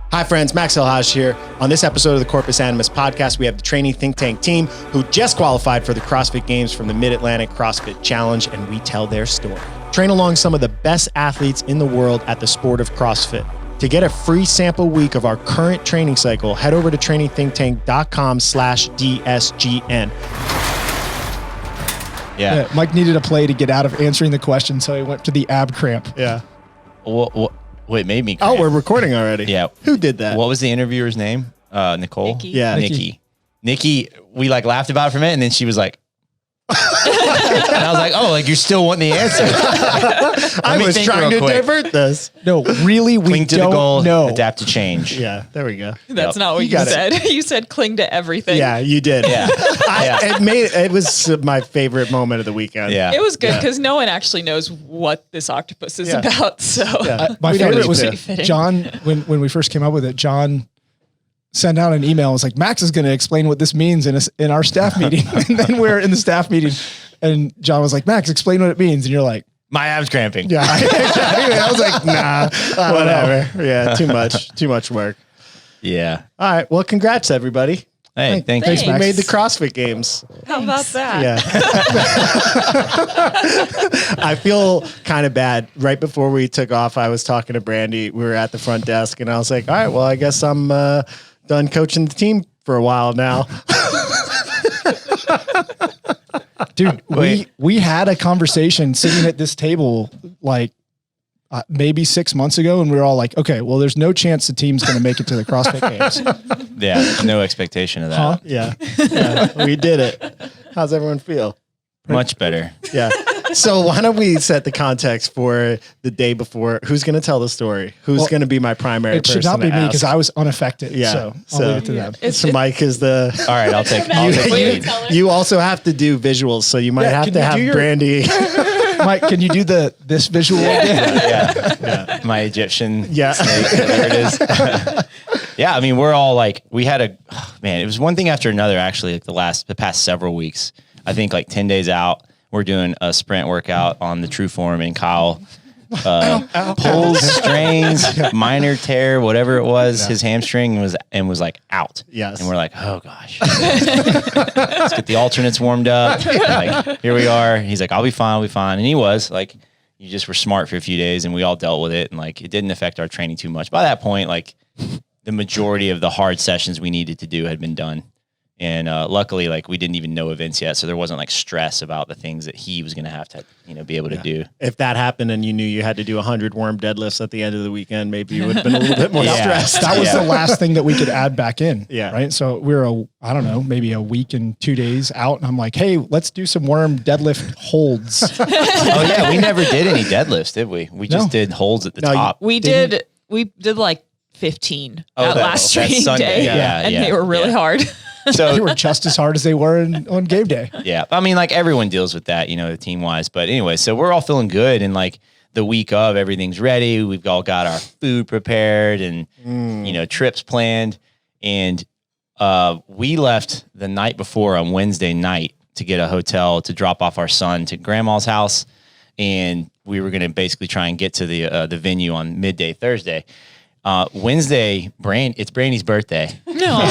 Hi friends, Max Elhaj here. On this episode of the Corpus Animus podcast, we have the training think tank team who just qualified for the CrossFit Games from the Mid-Atlantic CrossFit Challenge, and we tell their story. Train along some of the best athletes in the world at the sport of CrossFit. To get a free sample week of our current training cycle, head over to trainingthinktank.com/DSGN. Yeah, Mike needed a play to get out of answering the question, so he went to the ab cramp. Yeah. Wait, made me cramp. Oh, we're recording already. Yeah. Who did that? What was the interviewer's name? Nicole? Nikki. Yeah. Nikki, we like laughed about it for a minute, and then she was like, and I was like, oh, like you're still wanting the answer. I was trying to divert this. No, really, we Cling to the goal, know. adapt to change. Yeah, there we go. That's not what you said. You said cling to everything. Yeah, you did. Yeah. It was my favorite moment of the weekend. Yeah. It was good because no one actually knows what this octopus is about. So My favorite was fitting. John, when we first came up with it, John sent out an email. It was like, Max is going to explain what this means in our staff meeting. And then we're in the staff meeting and John was like, Max, explain what it means. And you're like, my abs cramping. Yeah. I was like, nah, whatever. Yeah, too much work. Yeah. All right. Well, congrats, everybody. Hey, thanks. You made the CrossFit Games. How about that? Yeah. I feel kind of bad. Right before we took off, I was talking to Brandy. We were at the front desk, and I was like, all right, well, I guess I'm done coaching the team for a while now. dude, we had a conversation sitting at this table like maybe 6 months ago, and we were all like, okay, well, there's no chance the team's going to make it to the CrossFit Games. Yeah, no expectation of that. Huh? Yeah, we did it. How's everyone feel? Much better. Yeah. So why don't we set the context for the day before? Who's going to tell the story? Who's going to be my primary person? It should not be to me ask? because I was unaffected. Yeah. So I'll leave it to them. So Mike is the... All right, I'll take the lead. You also have to do visuals, so you might have to have Brandy... Mike, can you do this visual again? Yeah. My Egyptian snake, whatever it is. Yeah, I mean, we're all like, we had it was one thing after another, actually, like the past several weeks. I think like 10 days out, we're doing a sprint workout on the True Form, and Kyle pulls, strains, minor tear, whatever it was, his hamstring was like out. Yes. And we're like, oh gosh. Let's get the alternates warmed up. Like, here we are. He's like, I'll be fine. And he was like, you just were smart for a few days, and we all dealt with it. And like, it didn't affect our training too much. By that point, like the majority of the hard sessions we needed to do had been done. And luckily, like we didn't even know events yet, so there wasn't like stress about the things that he was going to have to, be able to do. If that happened and you knew you had to do 100 worm deadlifts at the end of the weekend, maybe you would have been a little bit more stressed. That was the last thing that we could add back in. Yeah. Right. So we were maybe a week and 2 days out, and I'm like, hey, let's do some worm deadlift holds. Oh yeah, we never did any deadlifts, did we? We just did holds at the top. We did like 15 that last training Sunday. day, and they were really hard. So they were just as hard as they were on game day. Yeah. I mean, like everyone deals with that, team wise. But anyway, so we're all feeling good. And like the week of, everything's ready. We've all got our food prepared and, trips planned. And we left the night before on Wednesday night to get a hotel to drop off our son to grandma's house. And we were going to basically try and get to the venue on midday Thursday. Wednesday, it's Brandy's birthday. No.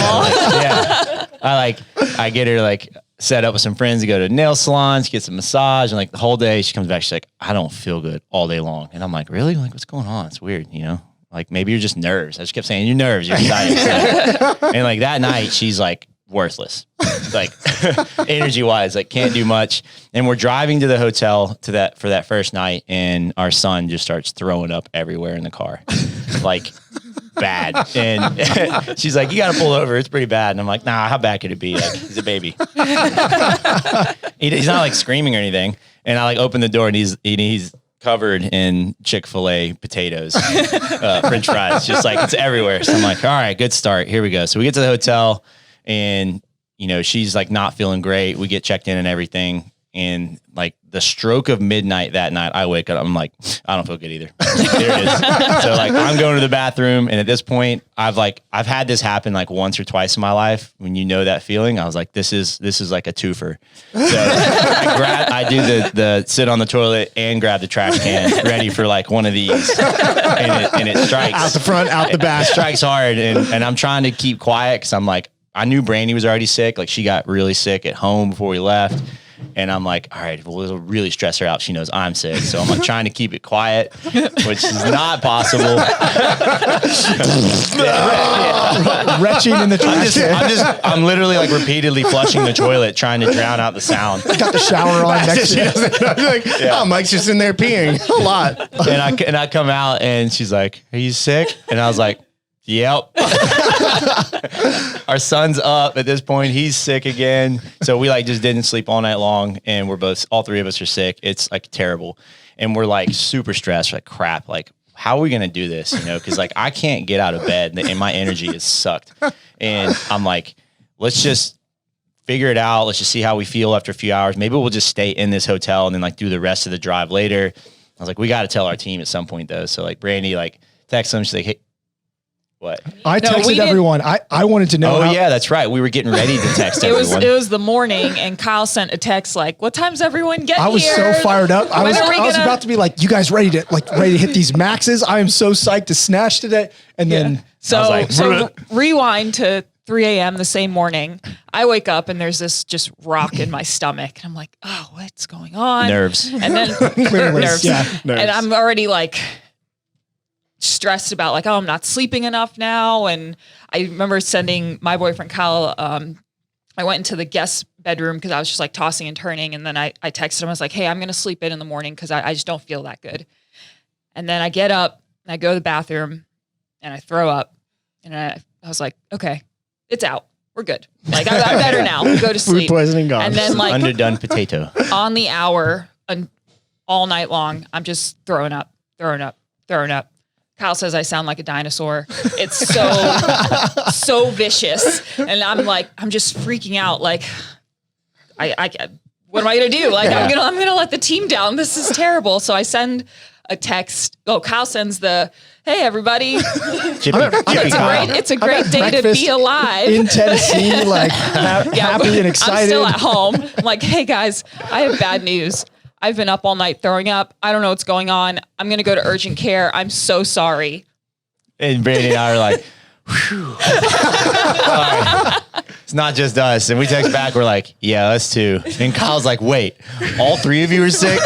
I get her like set up with some friends to go to nail salons, get some massage, and like the whole day she comes back, she's like, I don't feel good all day long. And I'm like, really? Like, what's going on? It's weird, Like maybe you're just nerves. I just kept saying, you're nerves, you're excited. And like that night, she's like worthless. Like energy wise, like can't do much. And we're driving to the hotel for that first night, and our son just starts throwing up everywhere in the car. Like bad. And she's like, you got to pull over. It's pretty bad. And I'm like, nah, how bad could it be? Like, he's a baby. He's not like screaming or anything. And I like open the door, and he's covered in Chick-fil-A potatoes, French fries, just like it's everywhere. So I'm like, all right, good start. Here we go. So we get to the hotel, and she's like not feeling great. We get checked in and everything. And like the stroke of midnight that night, I wake up, I'm like, I don't feel good either. There it is. So like, I'm going to the bathroom. And at this point I've had this happen like once or twice in my life. When you know that feeling, I was like, this is like a twofer. So I do the sit on the toilet and grab the trash can ready for like one of these. And it strikes. Out the front, out the back. It strikes hard. And I'm trying to keep quiet because I'm like, I knew Brandy was already sick. Like she got really sick at home before we left. And I'm like, all right, well, it'll really stress her out. She knows I'm sick. So I'm like trying to keep it quiet, which is not possible. Retching in the trash. I'm literally like repeatedly flushing the toilet, trying to drown out the sound. Got the shower on next to you. Like, oh, Mike's just in there peeing a lot. And I come out and she's like, are you sick? And I was like, yep. Our son's up at this point. He's sick again. So we like just didn't sleep all night long. And all three of us are sick. It's like terrible. And we're like super stressed. Like crap. Like, how are we going to do this? You know, cause like I can't get out of bed and my energy is sucked. And I'm like, let's just figure it out. Let's just see how we feel after a few hours. Maybe we'll just stay in this hotel and then like do the rest of the drive later. I was like, we got to tell our team at some point though. So like Brandy like texts them. She's like, hey, what? I texted everyone. I wanted to know. Oh yeah, that's right. We were getting ready to text everyone. It was the morning, and Kyle sent a text like, "What time's everyone getting here?" I was so fired up. I was about to be like, "You guys ready to hit these maxes?" I am so psyched to snatch today. And then so rewind to 3 a.m. the same morning. I wake up and there's this just rock in my stomach, and I'm like, "Oh, what's going on?" Nerves. And then nerves. Yeah, nerves. And I'm already like stressed about like, oh, I'm not sleeping enough now. And I remember sending my boyfriend Kyle, I went into the guest bedroom because I was just like tossing and turning. And then I texted him, I was like, hey, I'm going to sleep in the morning because I just don't feel that good. And then I get up and I go to the bathroom and I throw up. And I was like, okay, it's out. We're good. Like I'm better now. We go to sleep. Food poisoning gone. And then like underdone potato on the hour and all night long, I'm just throwing up. Kyle says I sound like a dinosaur. It's so vicious. And I'm just freaking out. Like, I what am I going to do? Like, I'm going to let the team down. This is terrible. So I send a text. Oh, Kyle sends the, hey, everybody. It's a great day to be alive. In Tennessee, like happy and excited. I'm still at home. I'm like, hey, guys, I have bad news. I've been up all night throwing up. I don't know what's going on. I'm going to go to urgent care. I'm so sorry. And Brandy and I are like, whew. Right. It's not just us. And we text back. We're like, yeah, us too. And Kyle's like, wait, all three of you are sick?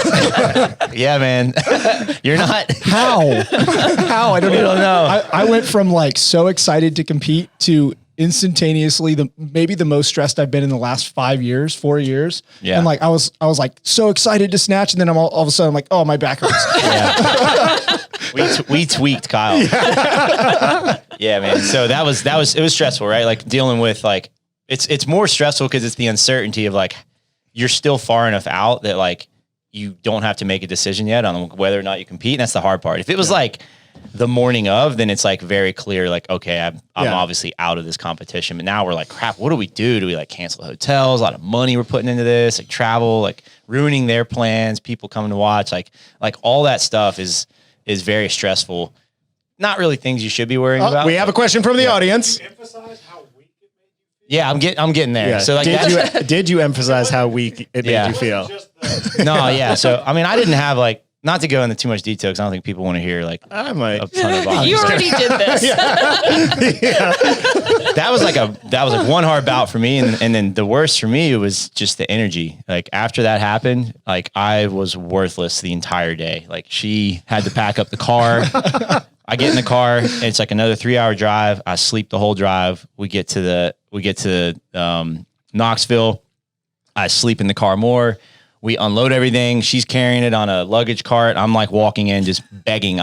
Yeah, man. You're not? How? I don't even know. I went from like so excited to compete to instantaneously maybe the most stressed I've been in the last 4 years. Yeah. And like, I was like so excited to snatch. And then all of a sudden I'm like, oh, my back hurts. Yeah. we tweaked Kyle. Yeah, man. So it was stressful, right? Like dealing with like, it's more stressful because it's the uncertainty of like, you're still far enough out that like, you don't have to make a decision yet on whether or not you compete. And that's the hard part. If it was like the morning of, then it's like very clear, like, okay, I'm obviously out of this competition, but now we're like, crap, what do we do? Do we like cancel hotels? A lot of money we're putting into this, like travel, like ruining their plans, people coming to watch, like all that stuff is very stressful. Not really things you should be worrying about. We have a question from the audience. Yeah, I'm getting there. Yeah. So like, did you emphasize how weak it made you feel? No, yeah. So I mean, I didn't have like, not to go into too much detail because I don't think people want to hear like I might. a ton of bodies. You already did this. That was like one hard bout for me, and then the worst for me was just the energy. Like after that happened, like I was worthless the entire day. Like she had to pack up the car. I get in the car. It's like another 3-hour drive. I sleep the whole drive. We get to Knoxville. I sleep in the car more. We unload everything. She's carrying it on a luggage cart. I'm like walking in, just begging.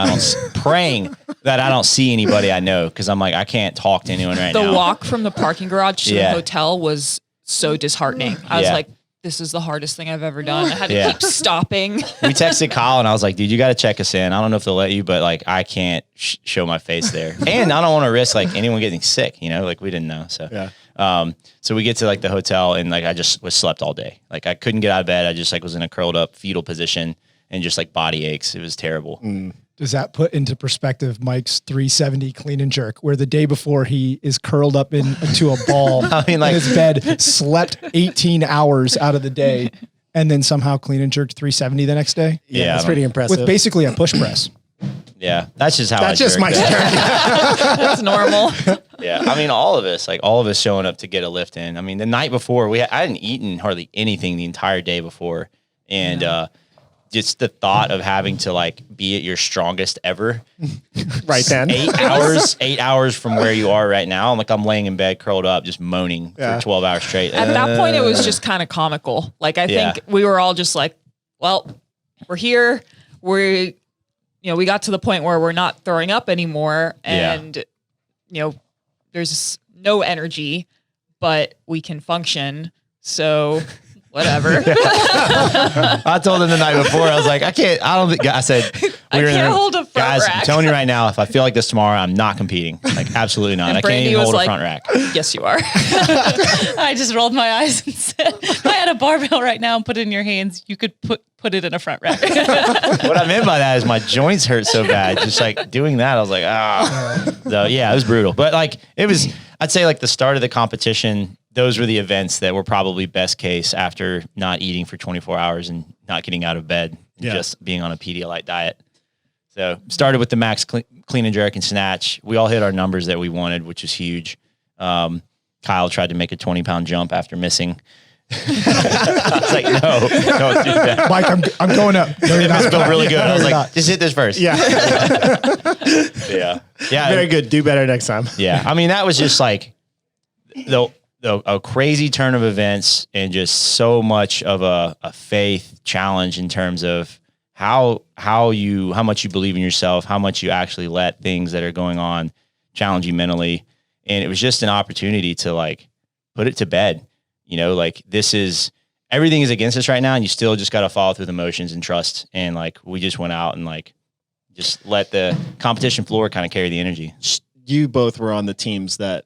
Praying that I don't see anybody I know. Cause I'm like, I can't talk to anyone right now. The walk from the parking garage to the hotel was so disheartening. I was like, this is the hardest thing I've ever done. I had to keep stopping. We texted Kyle and I was like, dude, you got to check us in. I don't know if they'll let you, but like, I can't show my face there. And I don't want to risk like anyone getting sick, you know, like we didn't know. So, So we get to like the hotel and like I just was slept all day. Like I couldn't get out of bed. I just like was in a curled up fetal position and just like body aches. It was terrible. Does that put into perspective Mike's 370 clean and jerk, where the day before he is curled up into a ball in his bed, slept 18 hours out of the day, and then somehow clean and jerked 370 the next day? Yeah, that's pretty impressive. With basically a push press. Yeah, that's just how That's I just jerk. my jerk. That's normal. Yeah, I mean, all of us showing up to get a lift in. I mean, the night before, I hadn't eaten hardly anything the entire day before, and just the thought of having to like be at your strongest ever, Right then. 8 hours from where you are right now. I'm laying in bed curled up, just moaning for 12 hours straight. At that point, it was just kind of comical. Like, I think we were all just like, well, we're here. We got to the point where we're not throwing up anymore, and there's no energy, but we can function. So whatever. I told him the night before, I was like, I said, I can't hold a front guys, rack. I'm telling you right now, if I feel like this tomorrow, I'm not competing. Like, absolutely not. And I can't Brandy even was hold like, a front rack. Yes, you are. I just rolled my eyes and said, if I had a barbell right now and put it in your hands, you could put it in a front rack. What I meant by that is my joints hurt so bad. Just like doing that, I was like, So yeah, it was brutal. But like, I'd say like the start of the competition, those were the events that were probably best case after not eating for 24 hours and not getting out of bed, and just being on a Pedialyte diet. So started with the max clean and jerk and snatch. We all hit our numbers that we wanted, which was huge. Kyle tried to make a 20-pound jump after missing. I was like, no, don't do that. Mike, I'm going up. No, It must feel really good. I was like, not. just hit this first. Yeah. Yeah. Very good. Do better next time. Yeah. I mean, that was just like a crazy turn of events and just so much of a faith challenge in terms of how much you believe in yourself, how much you actually let things that are going on challenge you mentally. And it was just an opportunity to like put it to bed. Like everything is against us right now, and you still just got to follow through the motions and trust. And like, we just went out and like, just let the competition floor kind of carry the energy. You both were on the teams that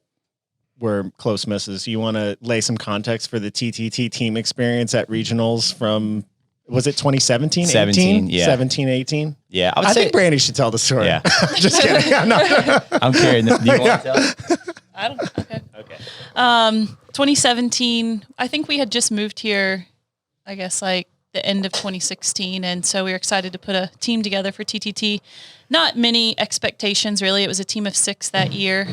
were close misses. You want to lay some context for the TTT team experience at regionals from, was it 2017? 17, yeah. 17, 18? Yeah. I think Brandy should tell the story. Yeah. Just kidding. I'm not. I'm carrying the, do you want to tell? I don't, okay. Okay. 2017, I think we had just moved here, I guess like the end of 2016. And so we were excited to put a team together for TTT. Not many expectations, really. It was a team of 6 that year.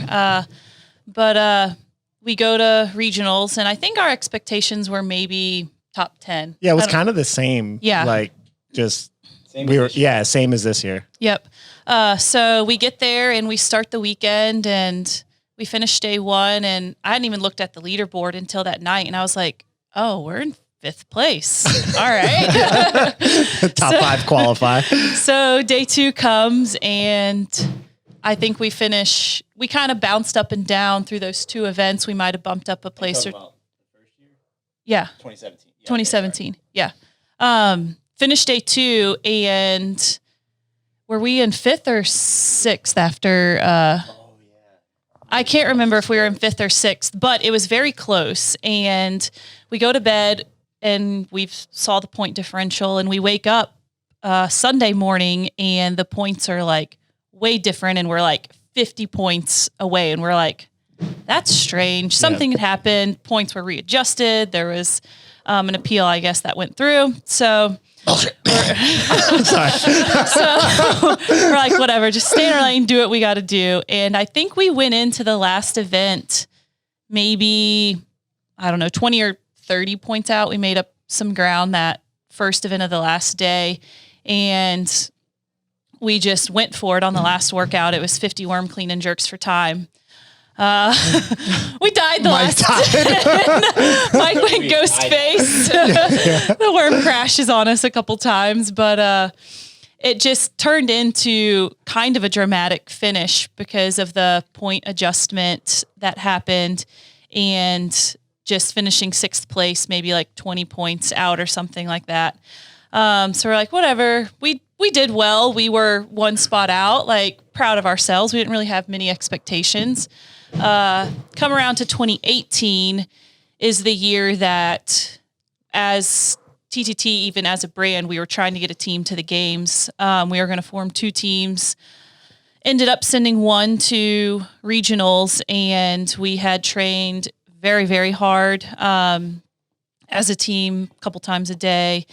But we go to regionals, and I think our expectations were maybe top 10. Yeah, it was kind of the same. Yeah. Like just, same as this year. Yep. So we get there and we start the weekend and we finish day 1, and I hadn't even looked at the leaderboard until that night. And I was like, oh, we're in 5th place. All right. Top 5 qualify. So day 2 comes, and I think we kind of bounced up and down through those 2 events. We might've bumped up a place or yeah. 2017. Yeah, 2017. Yeah. Finished day 2, and were we in 5th or 6th after, I can't remember if we were in 5th or 6th, but it was very close. And we go to bed and we saw the point differential, and we wake up Sunday morning and the points are like way different, and we're like 50 points away, and we're like, that's strange. Something had happened. Points were readjusted. There was an appeal, I guess, that went through. So we're like, whatever, just stay in our lane, do what we got to do. And I think we went into the last event, maybe, 20 or 30 points out. We made up some ground that first event of the last day. And we just went for it on the last workout. It was 50 worm clean and jerks for time. We died the last 10. Mike went ghost face. The worm crashes on us a couple times, but it just turned into kind of a dramatic finish because of the point adjustment that happened, and just finishing 6th place, maybe like 20 points out or something like that. So we're like, whatever. We we did well. We were one spot out, like proud of ourselves. We didn't really have many expectations. Come around to 2018 is the year that as TTT, even as a brand, we were trying to get a team to the games. We were going to form 2 teams. Ended up sending one to regionals, and we had trained very, very hard as a team a couple times a day.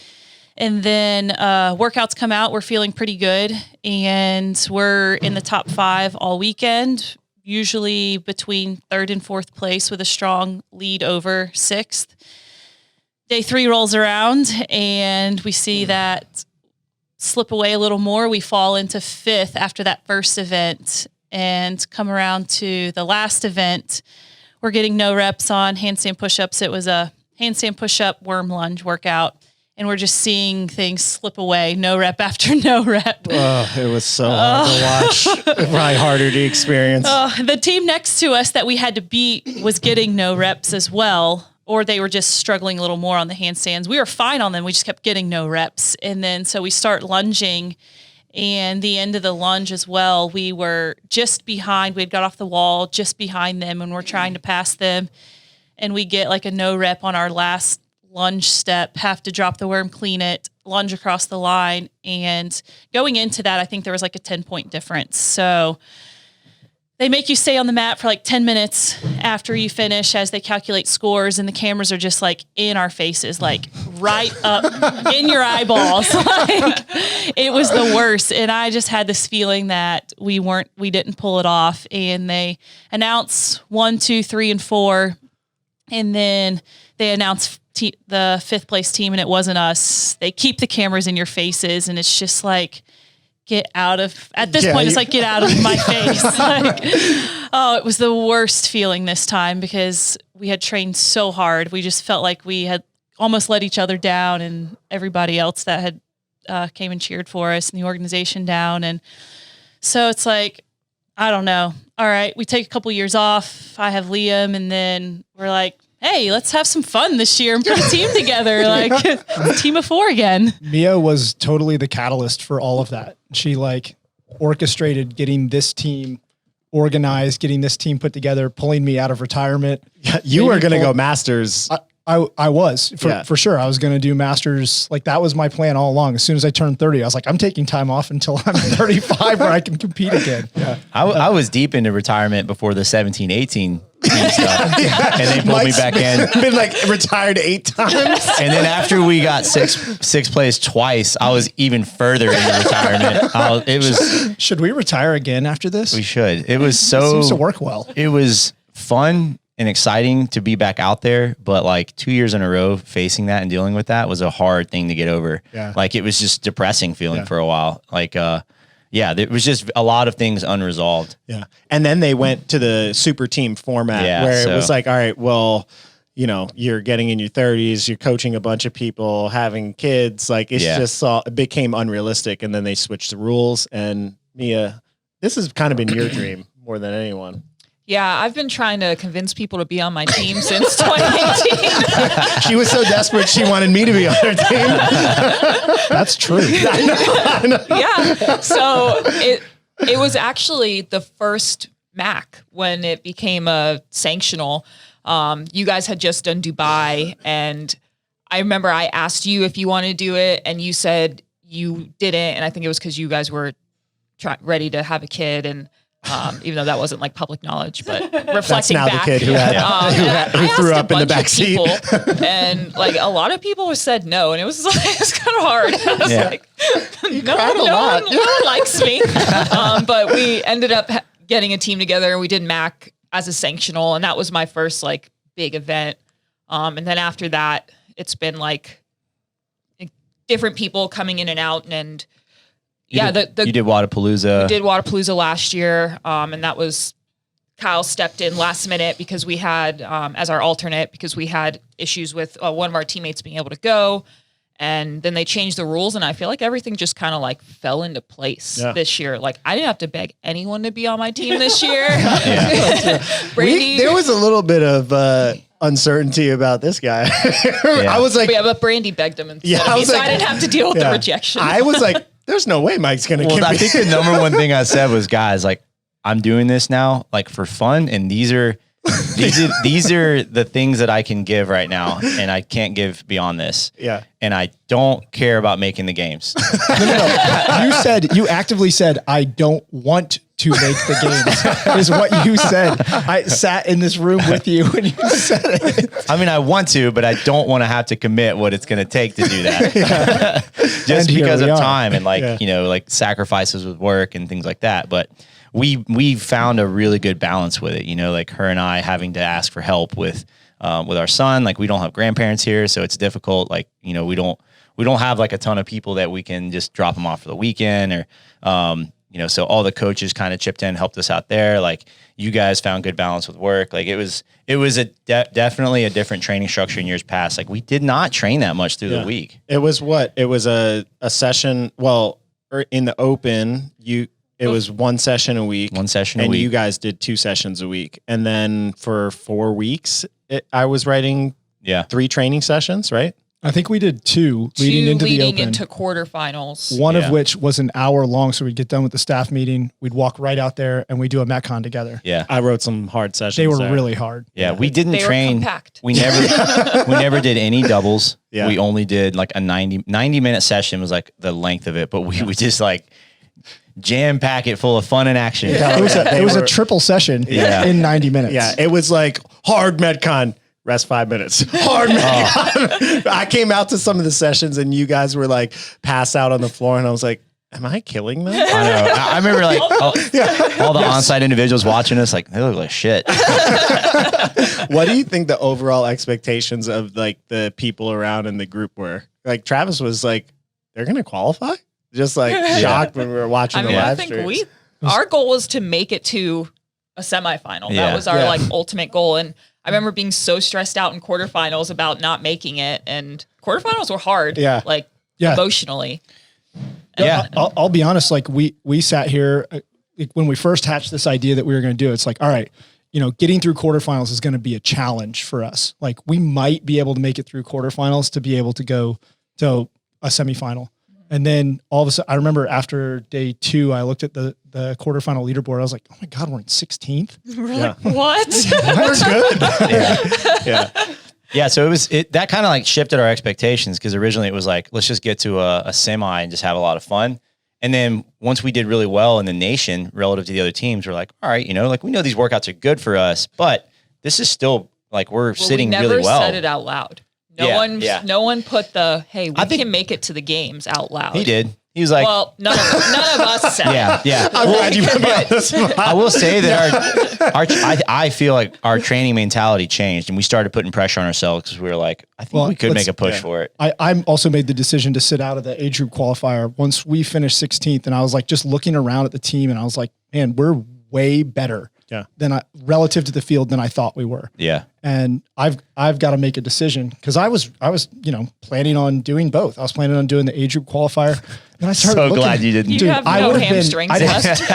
And then workouts come out. We're feeling pretty good, and we're in the top 5 all weekend, usually between 3rd and 4th place with a strong lead over 6th. Day 3 rolls around, and we see that slip away a little more. We fall into 5th after that first event, and come around to the last event. We're getting no reps on handstand push-ups. It was a handstand push-up worm lunge workout, and we're just seeing things slip away, no rep after no rep. Oh, it was so hard to watch. Probably harder to experience. The team next to us that we had to beat was getting no reps as well, or they were just struggling a little more on the handstands. We were fine on them. We just kept getting no reps. And then so we start lunging, and the end of the lunge as well, we were just behind. We'd got off the wall just behind them, and we're trying to pass them. And we get like a no rep on our last lunge step, have to drop the worm, clean it, lunge across the line. And going into that, I think there was like a 10-point difference. So they make you stay on the mat for like 10 minutes after you finish as they calculate scores, and the cameras are just like in our faces, like right up in your eyeballs. Like, it was the worst. And I just had this feeling that we didn't pull it off. And they announce 1, 2, 3, and 4. And then they announce the 5th place team, and it wasn't us. They keep the cameras in your faces, and it's just like, at this point, it's like, get out of my face. Like, oh, it was the worst feeling this time because we had trained so hard. We just felt like we had almost let each other down, and everybody else that had came and cheered for us, and the organization down. And so it's like, I don't know. All right, we take a couple years off. I have Liam, and then we're like, hey, let's have some fun this year and put a team together, like a team of 4 again. Mia was totally the catalyst for all of that. She like orchestrated getting this team organized, getting this team put together, pulling me out of retirement. Yeah, you were going to go masters. I was for sure. I was going to do masters. Like that was my plan all along. As soon as I turned 30, I was like, I'm taking time off until I'm 35 where I can compete again. Yeah. I was deep into retirement before the 17, 18 team stuff. And they pulled me back in. Been like retired 8 times. And then after we got sixth place twice, I was even further into retirement. Should we retire again after this? We should. It was It seems to work well. It was fun and exciting to be back out there, but like 2 years in a row facing that and dealing with that was a hard thing to get over. Yeah. Like it was just depressing feeling for a while. Like, there was just a lot of things unresolved. Yeah. And then they went to the super team format where it was like, all right, well, you know, you're getting in your 30s, you're coaching a bunch of people, having kids. Like it became unrealistic. And then they switched the rules. And Mia, this has kind of been your dream more than anyone. Yeah, I've been trying to convince people to be on my team since 2018. She was so desperate, she wanted me to be on her team. That's true. I know. Yeah. So it was actually the first MAC when it became a sanctional. You guys had just done Dubai, and I remember I asked you if you wanted to do it, and you said you didn't. And I think it was because you guys were ready to have a kid, and even though that wasn't like public knowledge, but reflecting now back, the kid who threw up in the back seat, and like a lot of people said no, and it was like, it's kind of hard. I was like, no one likes me. But we ended up getting a team together, and we did MAC as a sanctional, and that was my first like big event. And then after that, it's been like different people coming in and out, and you did Wadapalooza. We did Wadapalooza last year, and that was Kyle stepped in last minute because we had as our alternate because we had issues with one of our teammates being able to go, and then they changed the rules, and I feel like everything just kind of like fell into place this year. Like I didn't have to beg anyone to be on my team this year. Brandy, there was a little bit of uncertainty about this guy. I was like, but Brandy begged him instead of me, so I didn't have to deal with the rejection. I was like, there's no way Mike's going to Well, give I me. think the number one thing I said was, guys, like, I'm doing this now, like, for fun. And these are the things that I can give right now. And I can't give beyond this. Yeah. And I don't care about making the games. No. You actively said, I don't want to make the games is what you said. I sat in this room with you when you said it. I mean, I want to, but I don't want to have to commit what it's going to take to do that. Just because of time and like sacrifices with work and things like that. But we found a really good balance with it, like her and I having to ask for help with our son. Like, we don't have grandparents here, so it's difficult. Like, we don't have like a ton of people that we can just drop them off for the weekend or, so all the coaches kind of chipped in, helped us out there. Like, you guys found good balance with work. Like, it was definitely a different training structure in years past. Like, we did not train that much through the week. It was a session. Well, in the open, it was one session a week. And you guys did 2 sessions a week. And then for 4 weeks, I was writing 3 training sessions, right? I think we did 2 leading into the open. Into quarterfinals. One of which was an hour long. So we'd get done with the staff meeting. We'd walk right out there and we'd do a Metcon together. Yeah. I wrote some hard sessions. They were really hard. Yeah. We didn't train. Were compact. We never did any doubles. Yeah. We only did like a 90-minute session was like the length of it, but we would just like jam pack it full of fun and action. Yeah, it was a triple session in 90 minutes. Yeah. It was like hard Metcon. Rest 5 minutes. Hard Metcon. I came out to some of the sessions and you guys were like passed out on the floor and I was like, am I killing them? I know. I remember like all the on-site individuals watching us, like, they look like shit. What do you think the overall expectations of like the people around in the group were? Like, Travis was like, they're going to qualify? Just like shocked when we were watching the live streams. Our goal was to make it to a semifinal. Yeah. That was our like ultimate goal. And I remember being so stressed out in quarterfinals about not making it, and quarterfinals were hard. Like emotionally. Yeah. I'll be honest. Like we sat here when we first hatched this idea that we were going to do it. It's like, all right, getting through quarterfinals is going to be a challenge for us. Like, we might be able to make it through quarterfinals to be able to go to a semifinal. And then all of a sudden, I remember after day 2, I looked at the quarterfinal leaderboard. I was like, oh my God, we're in 16th. We're like, what? We're good. Yeah. So that kind of like shifted our expectations, because originally it was like, let's just get to a semi and just have a lot of fun. And then once we did really well in the nation relative to the other teams, we're like, all right, like, we know these workouts are good for us, but this is still like, we're sitting really well. We never said it out loud. No one put the, hey, we can make it to I out loud. He did. He was like, well, none of us said it. Yeah. I'm glad you put me on the spot. I will say that I feel like our training mentality changed, and we started putting pressure on ourselves, because we were like, I think we could make a push for it. I also made the decision to sit out of the age group qualifier once we finished 16th. And I was like, just looking around at the team, and I was like, man, we're way better relative to the field than I thought we were. Yeah. And I've got to make a decision, because I was planning on doing both. I was planning on doing the age group qualifier. And I started looking. Glad you didn't. You have no hamstrings left.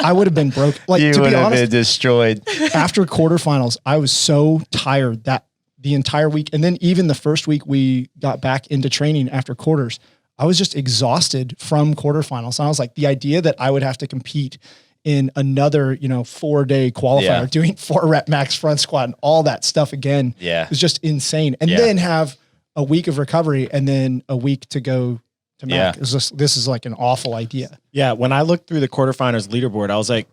I would have been broke. Like, you to would be have honest, been destroyed. After quarterfinals, I was so tired that the entire week, and then even the first week we got back into training after quarters, I was just exhausted from quarterfinals. And I was like, the idea that I would have to compete in another, 4-day qualifier, doing 4-rep max front squat and all that stuff again, was just insane. And then have a week of recovery and then a week to go to MAC. This is like an awful idea. Yeah. When I looked through the quarterfinals leaderboard, I was like,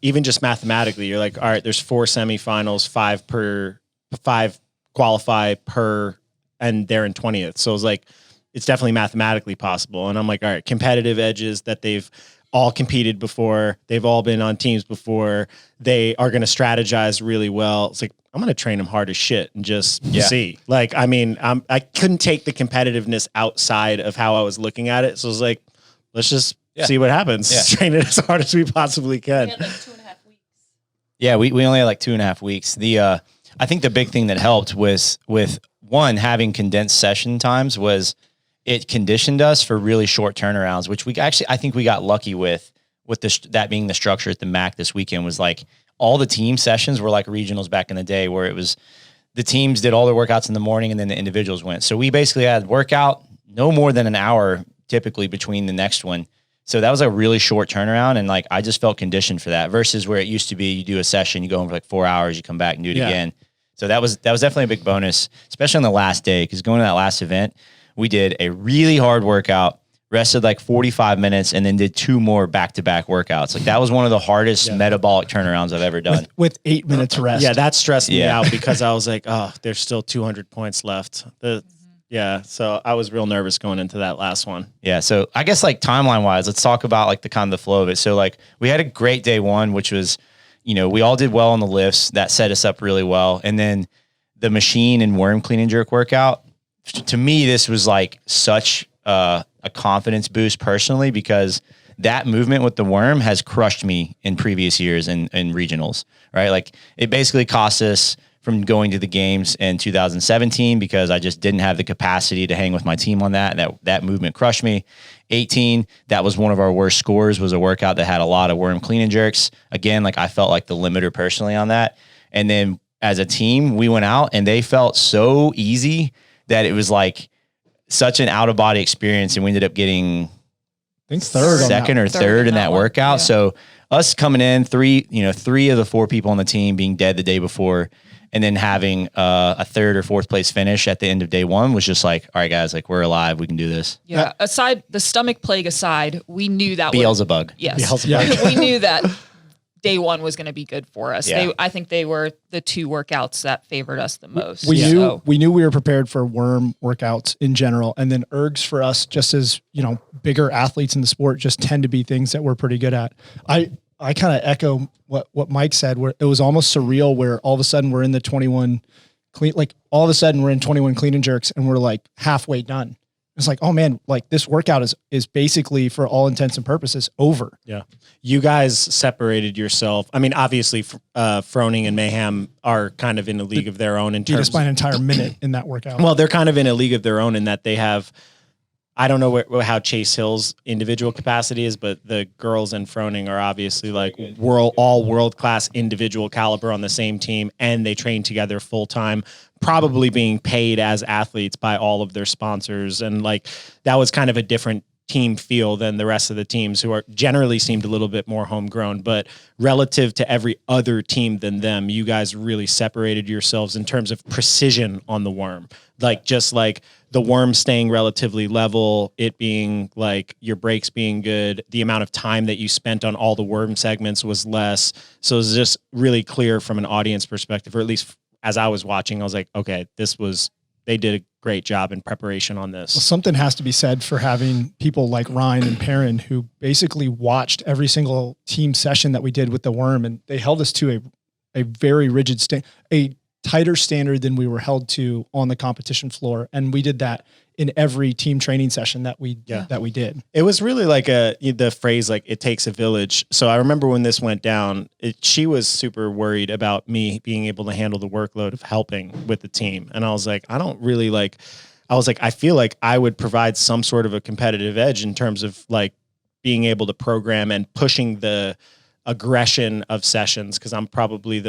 even just mathematically, you're like, all right, there's 4 semifinals, 5 qualify per, and they're in 20th. So it was like, it's definitely mathematically possible. And I'm like, all right, competitive edges that they've all competed before. They've all been on teams before. They are going to strategize really well. It's like, I'm going to train them hard as shit and just see. Like, I mean, I couldn't take the competitiveness outside of how I was looking at it. So I was like, let's just see what happens. Yeah. Train it as hard as we possibly can. We had like 2.5 weeks. Yeah, we only had like 2.5 weeks. I think the big thing that helped was with one, having condensed session times was it conditioned us for really short turnarounds, which I think we got lucky with that being the structure at the MAC this weekend. Was like all the team sessions were like regionals back in the day, where it was the teams did all their workouts in the morning and then the individuals went. So we basically had workout no more than an hour typically between the next one. So that was a really short turnaround. And like, I just felt conditioned for that versus where it used to be, you do a session, you go in for like 4 hours, you come back and do it again. So that was definitely a big bonus, especially on the last day. Cause going to that last event, we did a really hard workout, rested like 45 minutes, and then did 2 more back-to-back workouts. Like that was one of the hardest metabolic turnarounds I've ever done. With 8 minutes rest. Yeah, that stressed me out because I was like, oh, there's still 200 points left. So I was real nervous going into that last one. Yeah, so I guess like timeline-wise, let's talk about like the kind of the flow of it. So like we had a great day one, which was, we all did well on the lifts. That set us up really well. And then the machine and worm clean and jerk workout, to me, this was like such a confidence boost personally, because that movement with the worm has crushed me in previous years in regionals, right? Like it basically cost us from going to the games in 2017 because I just didn't have the capacity to hang with my team on that. And that movement crushed me. 18, that was one of our worst scores, was a workout that had a lot of worm clean and jerks. Again, like I felt like the limiter personally on that. And then as a team, we went out and they felt so easy that it was like such an out of body experience. And we ended up getting, I think second or third in that workout. Yeah. So us coming in 3 of the 4 people on the team being dead the day before, and then having a 3rd or 4th place finish at the end of day one was just like, all right, guys, like we're alive. We can do this. Yeah. Aside the stomach plague aside, we knew that Beelzebub. Yes. Beelzebub. We knew that day one was going to be good for us. Yeah. I think they were the 2 workouts that favored us the most. We knew we were prepared for worm workouts in general. And then ergs for us, just as, bigger athletes in the sport, just tend to be things that we're pretty good at. I kind of echo what Mike said, where it was almost surreal, where all of a sudden we're in the 21 clean, like all of a sudden we're in 21 clean and jerks and we're like halfway done. It's like, oh man, like this workout is basically for all intents and purposes over. Yeah. You guys separated yourself. I mean, obviously Froning and Mayhem are kind of in a league of their own in Beat us terms by an entire minute in that workout. Well, they're kind of in a league of their own in that they have, I don't know how Chase Hill's individual capacity is, but the girls in Froning are obviously like all world-class individual caliber on the same team, and they train together full-time, probably being paid as athletes by all of their sponsors. And like, that was kind of a different team feel than the rest of the teams, who are generally seemed a little bit more homegrown, but relative to every other team than them, you guys really separated yourselves in terms of precision on the worm. Like just like the worm staying relatively level, it being like your breaks being good, the amount of time that you spent on all the worm segments was less. So it was just really clear from an audience perspective, or at least as I was watching, I was like, okay, they did a great job in preparation on this. Well, something has to be said for having people like Ryan and Perrin, who basically watched every single team session that we did with the worm, and they held us to a very rigid a tighter standard than we were held to on the competition floor. And we did that in every team training session that we did. It was really like the phrase, like, it takes a village. So I remember when this went down, she was super worried about me being able to handle the workload of helping with the team. And I was like, I feel like I would provide some sort of a competitive edge in terms of like being able to program and pushing the aggression of sessions. Cause I'm probably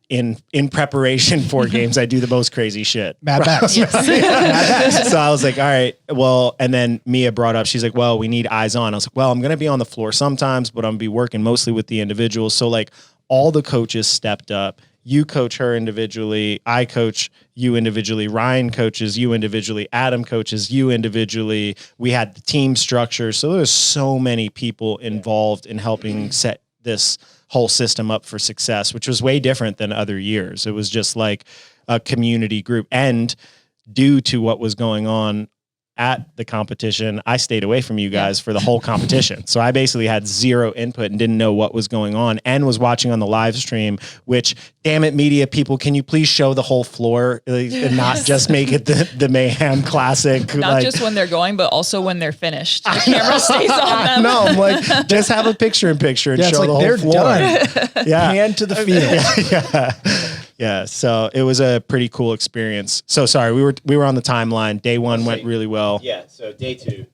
in preparation for games, I do the most crazy shit. Mad Max. So I was like, all right, well, and then Mia brought up, she's like, well, we need eyes on. I was like, well, I'm going to be on the floor sometimes, but I'm going to be working mostly with the individuals. So like all the coaches stepped up. You coach her individually. I coach you individually. Ryan coaches you individually. Adam coaches you individually. We had the team structure. So there's so many people involved in helping set this whole system up for success, which was way different than other years. It was just like a community group. And due to what was going on at the competition, I stayed away from you guys for the whole competition. So I basically had zero input and didn't know what was going on, and was watching on the live stream, which, damn it, media people, can you please show the whole floor and not just make it the Mayhem Classic? Not just when they're going, but also when they're finished. The camera stays on them. No, I'm like, just have a picture-in-picture and show like the whole they're floor. done. Yeah. Hand to the field. Yeah. So it was a pretty cool experience. So sorry, we were on the timeline. Day one went really well. Yeah. So day two,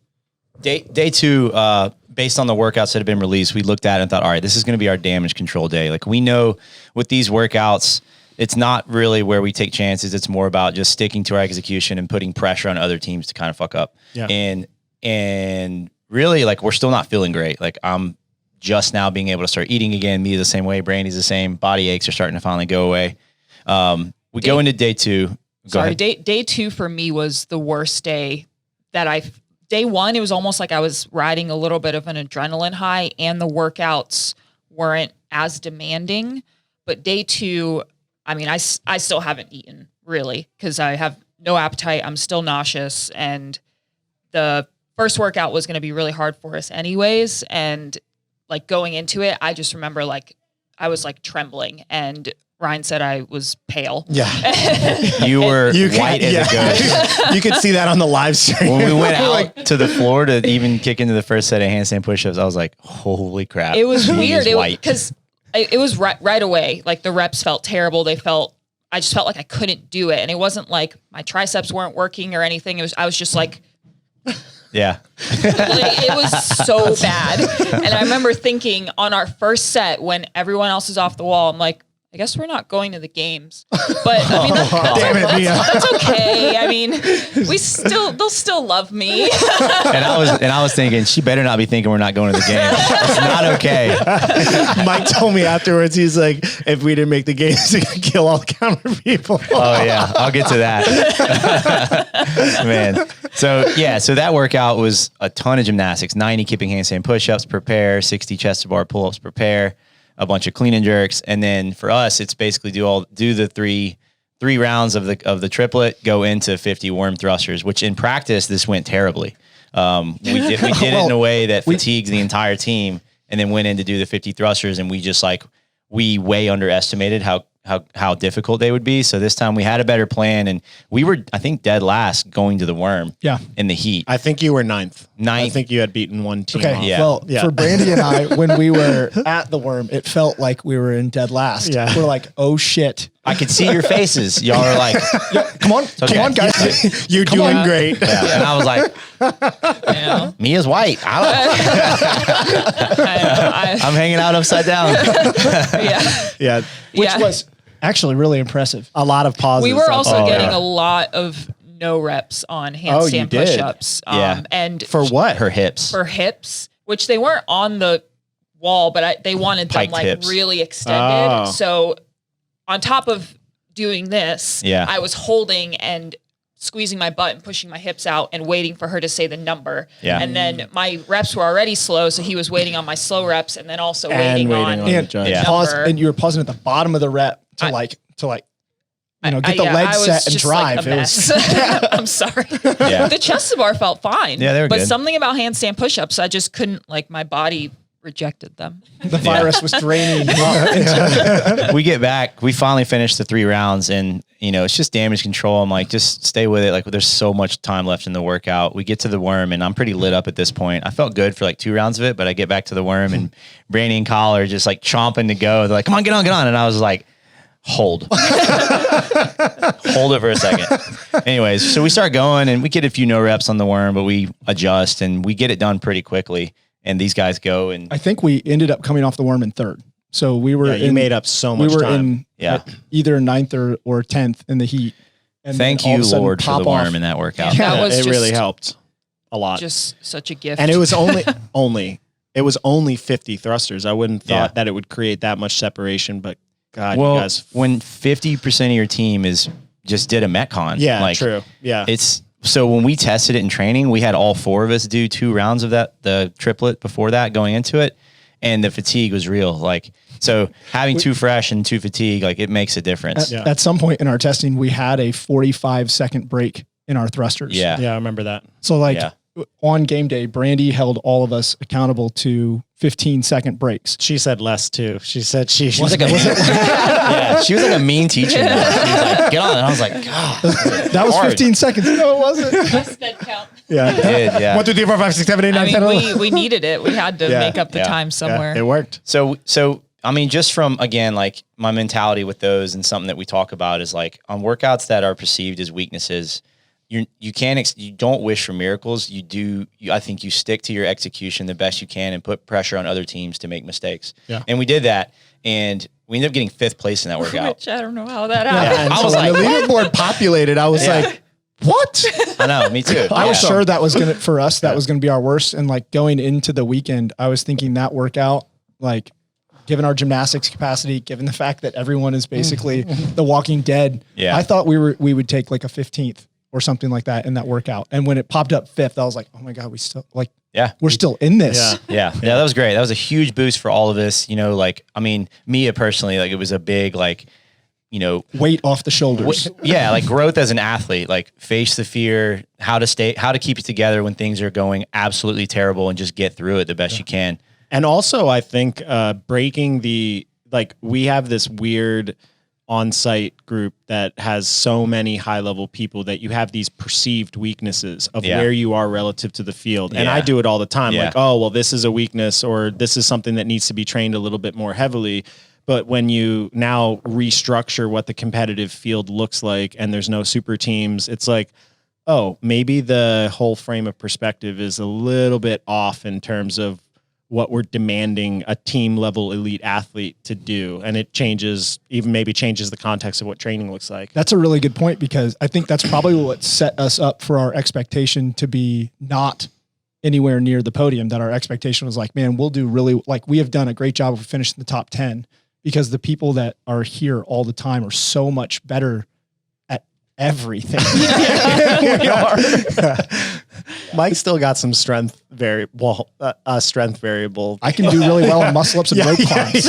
based on the workouts that have been released, we looked at it and thought, all right, this is going to be our damage control day. Like, we know with these workouts, it's not really where we take chances. It's more about just sticking to our execution and putting pressure on other teams to kind of fuck up. Yeah. And And really, like, we're still not feeling great. Like, I'm just now being able to start eating again. Me the same way. Brandy's the same. Body aches are starting to finally go away. We go into day 2. Day 2 for me was the worst day that day 1, it was almost like I was riding a little bit of an adrenaline high and the workouts weren't as demanding. But day 2, I mean, I still haven't eaten really because I have no appetite. I'm still nauseous. And the first workout was going to be really hard for us anyways. And like going into it, I just remember like I was like trembling and Ryan said I was pale. Yeah. You were white as a ghost. You could see that on the live stream. When we went out to the floor to even kick into the first set of handstand push-ups, I was like, holy crap. It was weird. White. Because it was right away. Like the reps felt terrible. I just felt like I couldn't do it. And it wasn't like my triceps weren't working or anything. I was just like, yeah. like, it was so bad. And I remember thinking on our first set when everyone else is off the wall, I'm like, I guess we're not going to the games, but I mean, that's okay. I mean, they'll still love me. And I was thinking, she better not be thinking we're not going to the games. It's not okay. Mike told me afterwards, he's like, if we didn't make the games, he could kill all the counter people. Oh yeah. I'll get to that. Man. So that workout was a ton of gymnastics, 90 kipping handstand push-ups per pair, 60 chest to bar pull-ups per pair, a bunch of clean and jerks. And then for us, it's basically do the three rounds of the triplet, go into 50 worm thrusters, which in practice, this went terribly. We did it in a way that fatigues the entire team and then went in to do the 50 thrusters. And we way underestimated how difficult they would be. So this time we had a better plan and we were, I think, dead last going to the worm in the heat. I think you were ninth. I think you had beaten one team. Okay. Off. Yeah. Well, for Brandy and I, when we were at the worm, it felt like we were in dead last. Yeah. We're like, oh shit. I could see your faces. Y'all are like, Come on, okay. come on, guys. You're doing great. yeah. And I was like, Mia's white. I'm hanging out upside down. Yeah. Which was actually really impressive. A lot of pauses. We were also getting a lot of no reps on handstand did? push-ups. And For what? Her hips. for hips, which they weren't on the wall, but they wanted them Piked like hips. really extended. Oh. So on top of doing this, Yeah. I was holding and squeezing my butt and pushing my hips out and waiting for her to say the number. Yeah. And then my reps were already slow, so he was waiting on my slow reps and then also waiting on the judge. Yeah. Pause, number. and you were pausing at the bottom of the rep to get the I legs was set and just drive. like a It mess. was I'm sorry. Yeah. The chest to bar felt fine. Yeah, they were but good. something about handstand push-ups, I just couldn't, like, my body rejected them. the virus was draining. We get back. We finally finished the 3 rounds and, it's just damage control. I'm like, just stay with it. Like, there's so much time left in the workout. We get to the worm and I'm pretty lit up at this point. I felt good for like 2 rounds of it, but I get back to the worm and Brandy and Kyle are just like chomping to go. They're like, come on, get on. And I was like, hold it for a second. Anyways, so we start going and we get a few no reps on the worm, but we adjust and we get it done pretty quickly. And these guys go and I think we ended up coming off the worm in 3rd. So we were you made up so much we were time. in either 9th or 10th in the heat. And thank then all you, of a sudden Lord, for the pop off. worm in that workout. Yeah. That was it just- really helped a lot. Just such a gift. And it was only 50 thrusters. I wouldn't thought that it would create that much separation, but God, Well, you guys. when 50% of your team just did a Metcon. Yeah, like, true. Yeah. So when we tested it in training, we had all 4 of us do 2 rounds of the triplet before that going into it. And the fatigue was real. Like, so having 2 fresh and 2 fatigue, like it makes a difference. At some point in our testing, we had a 45-second break in our thrusters. Yeah. Yeah, I remember that. So on game day, Brandy held all of us accountable to 15-second breaks. She said less too. She said she She was like a mean teacher. She was like, get on. And I was like, God. That was hard. 15 seconds. No, it wasn't. sped count. Yeah. It did, yeah. 1, 2, 3, 4, 5, 6, 7, 8, 9, I 10, 11. mean, we needed it. We had to Yeah. make up the Yeah. time somewhere. It worked. So I mean, just from, again, like my mentality with those and something that we talk about is like on workouts that are perceived as weaknesses, you don't wish for miracles. I think you stick to your execution the best you can and put pressure on other teams to make mistakes. Yeah. And we did that. And we ended up getting 5th place in that workout. Which I don't know how that Yeah, happened. and I so was when like, the leaderboard populated, I was like, what? I know, me too. I was sure that was for us, that was going to be our worst. And like going into the weekend, I was thinking that workout, like given our gymnastics capacity, given the fact that everyone is basically the Walking Dead, I thought we would take like a 15th or something like that in that workout. And when it popped up 5th, I was like, oh my God, we're still in this. Yeah, that was great. That was a huge boost for all of us. You know, like, I mean, Mia personally, like it was a big, like, you know, weight off the shoulders. Like growth as an athlete, like face the fear, how to keep it together when things are going absolutely terrible and just get through it the best you can. And also I think breaking we have this weird on-site group that has so many high-level people that you have these perceived weaknesses of where you are relative to the field. And I do it all the time. Like, oh, well, this is a weakness, or this is something that needs to be trained a little bit more heavily. But when you now restructure what the competitive field looks like and there's no super teams, it's like, oh, maybe the whole frame of perspective is a little bit off in terms of what we're demanding a team level elite athlete to do. And it changes the context of what training looks like. That's a really good point, because I think that's probably what set us up for our expectation to be not anywhere near the podium. That our expectation was like, man, we'll do really, like, we have done a great job of finishing the top 10, because the people that are here all the time are so much better at everything. We are. Mike still got some strength variable. I can do really well in muscle ups and rope climbs.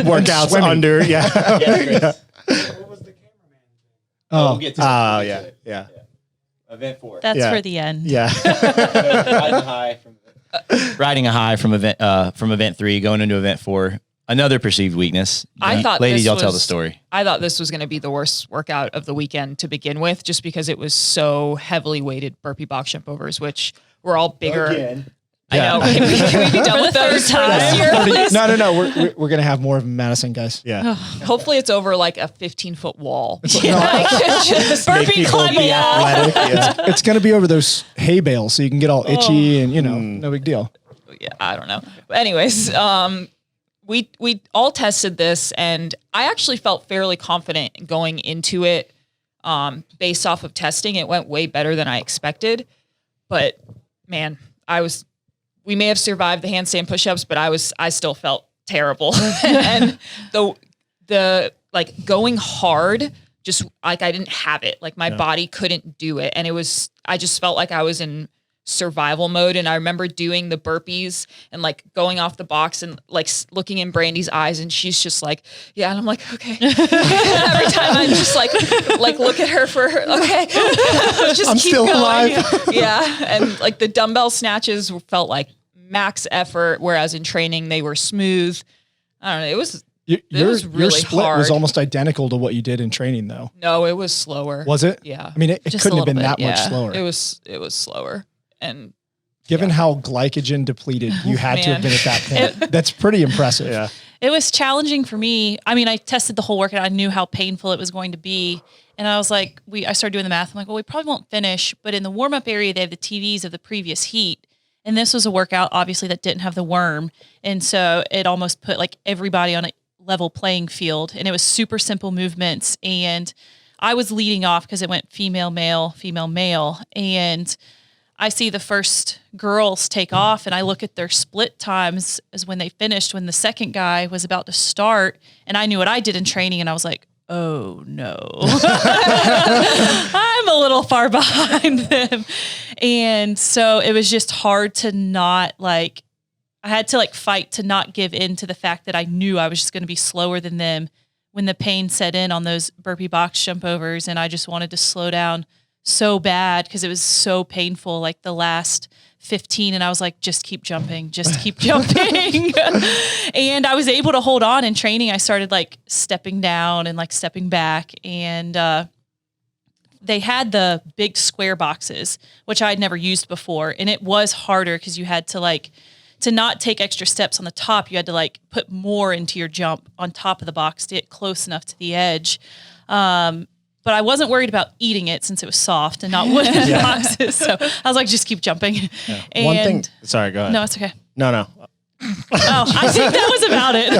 Workouts under. What was the cameraman? Yeah. Event 4. That's for the end. Yeah. Riding a high from event 3, going into event 4. Another perceived weakness. I thought, ladies, y'all tell the story. I thought this was going to be the worst workout of the weekend to begin with, just because it was so heavily weighted burpee box jump overs, which were all bigger. Again. I know. Can we be done with those time? No. We're going to have more of them in Madison, guys. Yeah. Hopefully it's over like a 15-foot wall. Just burpee climb a wall. It's going to be over those hay bales, so you can get all itchy and, no big deal. Yeah, I don't know. But anyways, we all tested this, and I actually felt fairly confident going into it. Based off of testing, it went way better than I expected. But man, we may have survived the handstand push-ups, but I still felt terrible. And the like going hard, just like I didn't have it. Like my body couldn't do it. And I just felt like I was in survival mode. And I remember doing the burpees and like going off the box and like looking in Brandy's eyes, and she's just like, yeah. And I'm like, okay. Every time I'm just like look at her for her. Okay. Just I'm keep still going. alive. Yeah. And like the dumbbell snatches felt like max effort, whereas in training they were smooth. I don't know. It was really your split hard. was almost identical to what you did in training, though. No, it was slower. Was it? Yeah. I mean, it couldn't have been that much slower. It was slower. And given how glycogen depleted you had to have been at that point, that's pretty impressive. Yeah. It was challenging for me. I mean, I tested the whole workout. I knew how painful it was going to be. And I was like, I started doing the math. I'm like, well, we probably won't finish. But in the warm-up area, they have the TVs of the previous heat. And this was a workout, obviously, that didn't have the worm. And so it almost put like everybody on a level playing field. And it was super simple movements. And I was leading off because it went female, male, female, male. And I see the first girls take off, and I look at their split times as when they finished, when the second guy was about to start, and I knew what I did in training, and I was like, oh no, I'm a little far behind them. And so it was just hard to not I had to fight to not give in to the fact that I knew I was just going to be slower than them when the pain set in on those burpee box jump overs. And I just wanted to slow down so bad because it was so painful, like the last 15. And I was like, just keep jumping. And I was able to hold on in training. I started stepping down and stepping back. And they had the big square boxes, which I'd never used before. And it was harder because you had to to not take extra steps on the top. You had to put more into your jump on top of the box to get close enough to the edge. But I wasn't worried about eating it since it was soft and not wooden boxes. So I was like, just keep jumping. Yeah. And one thing. Sorry, go ahead. No, it's okay. No. Oh, I think that was about it.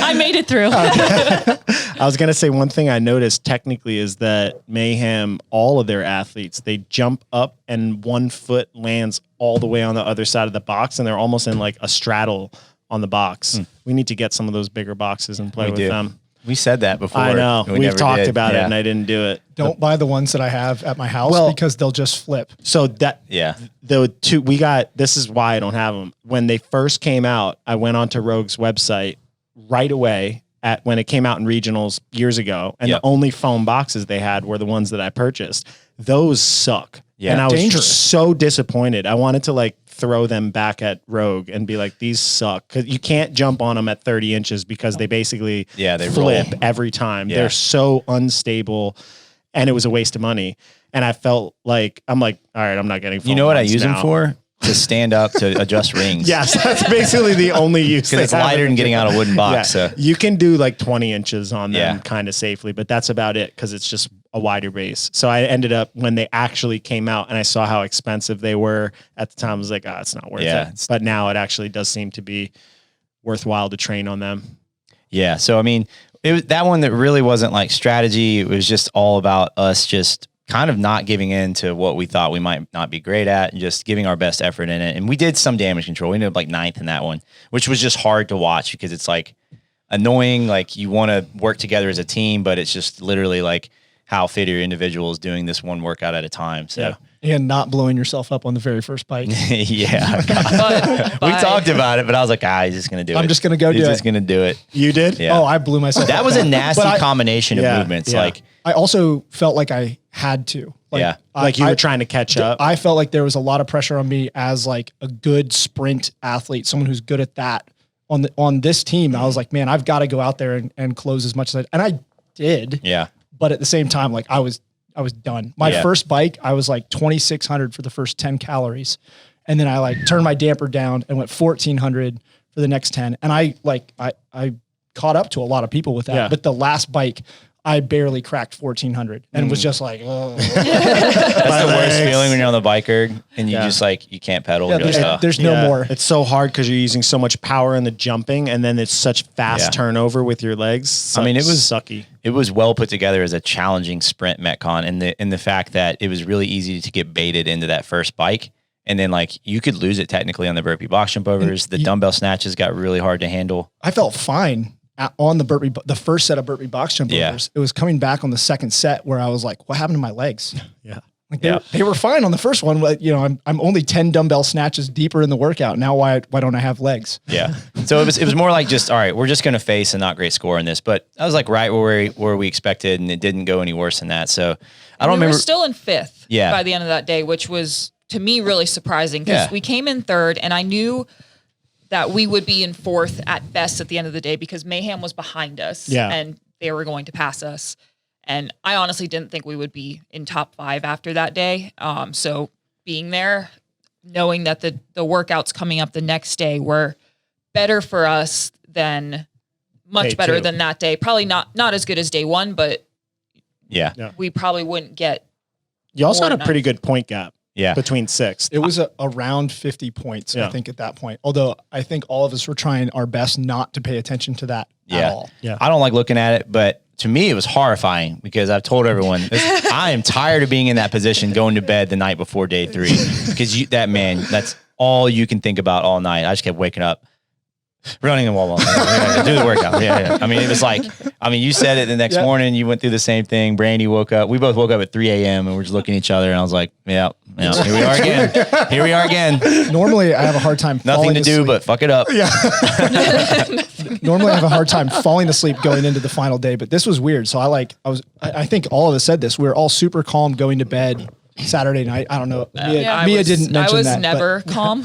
I made it through. I was going to say one thing I noticed technically is that Mayhem, all of their athletes, they jump up and 1 foot lands all the way on the other side of the box, and they're almost in like a straddle on the box. We need to get some of those bigger boxes and play with them. We said that before. I know. We've talked about it and I didn't do it. Don't buy the ones that I have at my house because they'll just flip. So this is why I don't have them. When they first came out, I went onto Rogue's website right away when it came out in regionals years ago. And the only foam boxes they had were the ones that I purchased. Those suck. Yeah. And I was so disappointed. I wanted to like throw them back at Rogue and be like, these suck. Cause you can't jump on them at 30 inches because they basically they flip every time. They're so unstable and it was a waste of money. And I felt like, I'm like, all right, I'm not getting foam. You know what I use them for? To stand up to adjust rings. Yes, that's basically the only use. Because it's lighter than getting out a wooden box. So you can do like 20 inches on them kind of safely, but that's about it because it's just a wider base. So I ended up, when they actually came out and I saw how expensive they were at the time, I was like, it's not worth it. But now it actually does seem to be worthwhile to train on them. Yeah. So, I mean, it was that one that really wasn't like strategy. It was just all about us just kind of not giving in to what we thought we might not be great at and just giving our best effort in it. And we did some damage control. We ended up like 9th in that one, which was just hard to watch because it's like annoying. Like you want to work together as a team, but it's just literally like how fit your individual is doing this one workout at a time. So. And not blowing yourself up on the very first bike. Yeah. We talked about it, but I was like, he's just going to do it. I'm just going to go do it. He's just going to do it. You did? Yeah. Oh, I blew myself up. That was a nasty combination of movements. Yeah. Like I also felt like I had to. Like, like you were trying to catch up. I felt like there was a lot of pressure on me as like a good sprint athlete, someone who's good at that on this team. I was like, man, I've got to go out there and close as much as and I did. Yeah. But at the same time, like I was done. My first bike, I was like 2,600 for the first 10 calories. And then I like turned my damper down and went 1,400 for the next 10. And I caught up to a lot of people with that. Yeah. But the last bike, I barely cracked 1,400 and was just like, That's the worst feeling when you're on the bike erg and you just like, you can't pedal. Yeah, there's no more. It's so hard because you're using so much power in the jumping and then it's such fast turnover with your legs. I mean, it was sucky. It was well put together as a challenging sprint Metcon in the fact that it was really easy to get baited into that first bike. And then like you could lose it technically on the burpee box jump overs. The dumbbell snatches got really hard to handle. I felt fine on the first set of burpee box jump overs. It was coming back on the second set where I was like, what happened to my legs? Yeah. Like they were fine on the first one, but you know, I'm only 10 dumbbell snatches deeper in the workout. Now why don't I have legs? Yeah. So it was more like just, all right, we're just going to face a not great score in this, but I was like right where we expected and it didn't go any worse than that. So I don't remember. We were still in 5th by the end of that day, which was to me really surprising because we came in 3rd and I knew that we would be in 4th at best at the end of the day because Mayhem was behind us and they were going to pass us. And I honestly didn't think we would be in top 5 after that day. So being there, knowing that the workouts coming up the next day were better for us than much better than that day. Probably not as good as day 1, but we probably wouldn't get. You also had a pretty good point gap. Yeah. Between 6th. It was around 50 points, I think, at that point. Although I think all of us were trying our best not to pay attention to that at all. Yeah. I don't like looking at it, but to me, it was horrifying because I've told everyone I am tired of being in that position going to bed the night before day 3 because that's all you can think about all night. I just kept waking up. Running the wall, do the workout. Yeah. I mean, it was like, you said it the next morning. You went through the same thing. Brandy woke up. We both woke up at 3 a.m. and we're just looking at each other. And I was like, here we are again. Normally, I have a hard time. Nothing to do but fuck it up. Yeah. Normally, I have a hard time falling asleep going into the final day, but this was weird. So I think all of us said this. We were all super calm going to bed Saturday night. I don't know. Mia didn't mention that. I was never calm.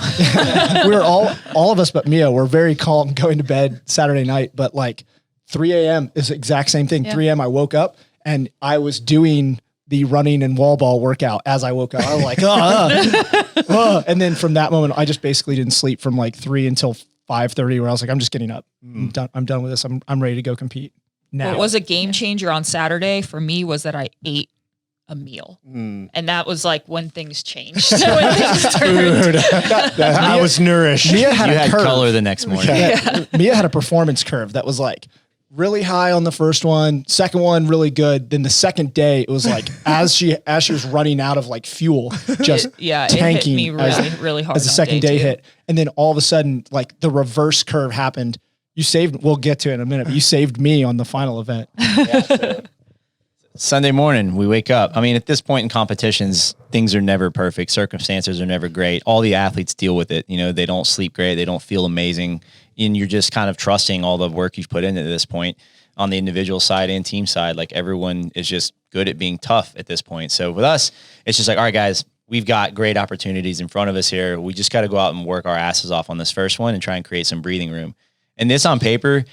We were all of us, but Mia were very calm going to bed Saturday night. But like 3 a.m. is the exact same thing. 3 a.m. I woke up and I was doing the running and wall ball workout as I woke up. I was like, and then from that moment, I just basically didn't sleep from like 3 until 5:30 where I was like, I'm just getting up. I'm done with this. I'm ready to go compete now. What was a game changer on Saturday for me was that I ate a meal. And that was like when things changed. When things turned. I was nourished. Mia had color the next morning. Mia had a performance curve that was like really high on the first one, second one really good. Then the second day, it was like as she was running out of like fuel, just it tanking hit me really hard as the second day hit. And then all of a sudden, like the reverse curve happened. You saved. We'll get to it in a minute. But you saved me on the final event. Sunday morning, we wake up. I mean, at this point in competitions, things are never perfect. Circumstances are never great. All the athletes deal with it. You know, they don't sleep great. They don't feel amazing. And you're just kind of trusting all the work you've put into this point on the individual side and team side. Like everyone is just good at being tough at this point. So with us, it's just like, all right, guys, we've got great opportunities in front of us here. We just got to go out and work our asses off on this first one and try and create some breathing room. And this on paper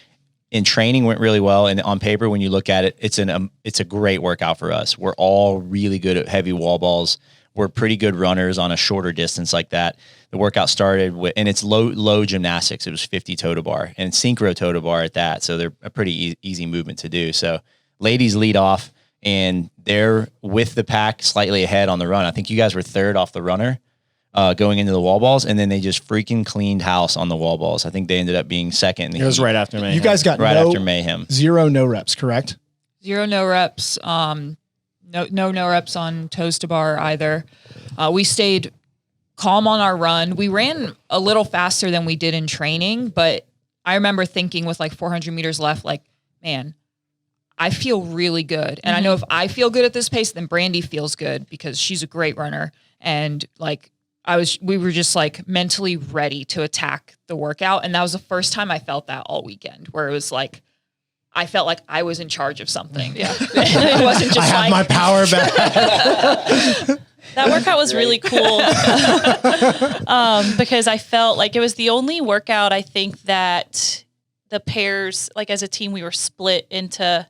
in training went really well. And on paper, when you look at it, it's a great workout for us. We're all really good at heavy wall balls. We're pretty good runners on a shorter distance like that. The workout started with, and it's low gymnastics. It was 50 toe to bar and synchro toe to bar at that. So they're a pretty easy movement to do. So ladies lead off and they're with the pack slightly ahead on the run. I think you guys were third off the runner. Going into the wall balls, and then they just freaking cleaned house on the wall balls. I think they ended up being second. It was right after Mayhem. You guys got after Mayhem. 0 no reps, correct? 0 no reps. No reps on toes to bar either. We stayed calm on our run. We ran a little faster than we did in training, but I remember thinking with like 400 meters left, like, man, I feel really good. And I know if I feel good at this pace, then Brandy feels good because she's a great runner. And like, we were just like mentally ready to attack the workout. And that was the first time I felt that all weekend, where it was like, I felt like I was in charge of something. Yeah. It wasn't just I have my power back. That workout was really cool because I felt like it was the only workout, I think, that the pairs, like as a team, we were split into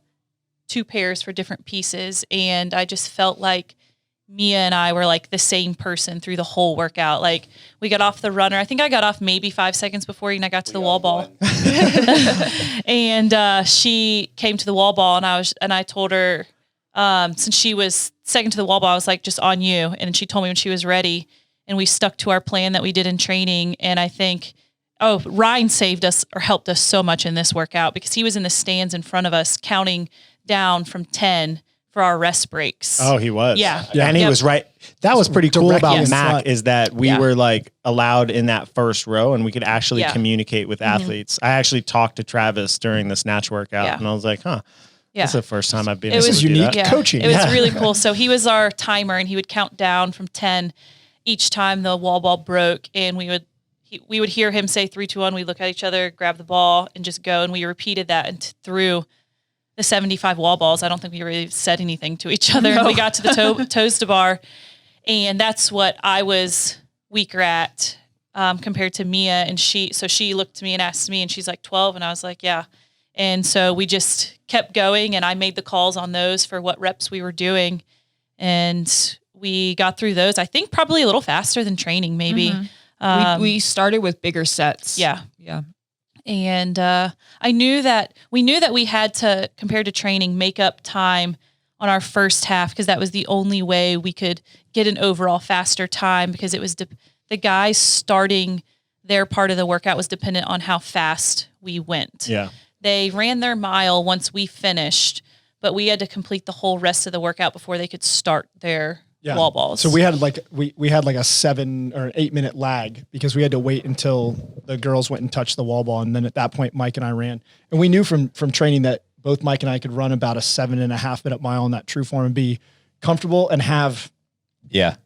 2 pairs for different pieces. And I just felt like Mia and I were like the same person through the whole workout. Like we got off the runner. I think I got off maybe 5 seconds before I got to the wall ball. And she came to the wall ball and I told her, since she was second to the wall ball, I was like, just on you. And she told me when she was ready, and we stuck to our plan that we did in training. And I think, Ryan saved us or helped us so much in this workout because he was in the stands in front of us counting down from 10 for our rest breaks. Oh, he was. Yeah. And he was right. That was pretty cool about Yes. Mac is that we were like allowed in that first row and we could actually communicate with athletes. I actually talked to Travis during the snatch workout and I was like, this is the first time I've been able to do unique that. coaching. It was really cool. So he was our timer and he would count down from 10 each time the wall ball broke, and we would hear him say 3, 2, 1. We'd look at each other, grab the ball and just go. And we repeated that through the 75 wall balls. I don't think we really said anything to each other. No. And we got to the toes to bar, and that's what I was weaker at compared to Mia. And she looked to me and asked me, and she's like 12, and I was like, yeah. And so we just kept going, and I made the calls on those for what reps we were doing, and we got through those. I think probably a little faster than training, maybe. We started with bigger sets. Yeah. Yeah. And we knew that we had to, compared to training, make up time on our first half because that was the only way we could get an overall faster time, because it was the guys starting their part of the workout was dependent on how fast we went. Yeah. They ran their mile once we finished, but we had to complete the whole rest of the workout before they could start their wall balls. So we had like a 7 or 8 minute lag because we had to wait until the girls went and touched the wall ball, and then at that point Mike and I ran, and we knew from training that both Mike and I could run about a 7.5 minute mile in that true form and be comfortable and have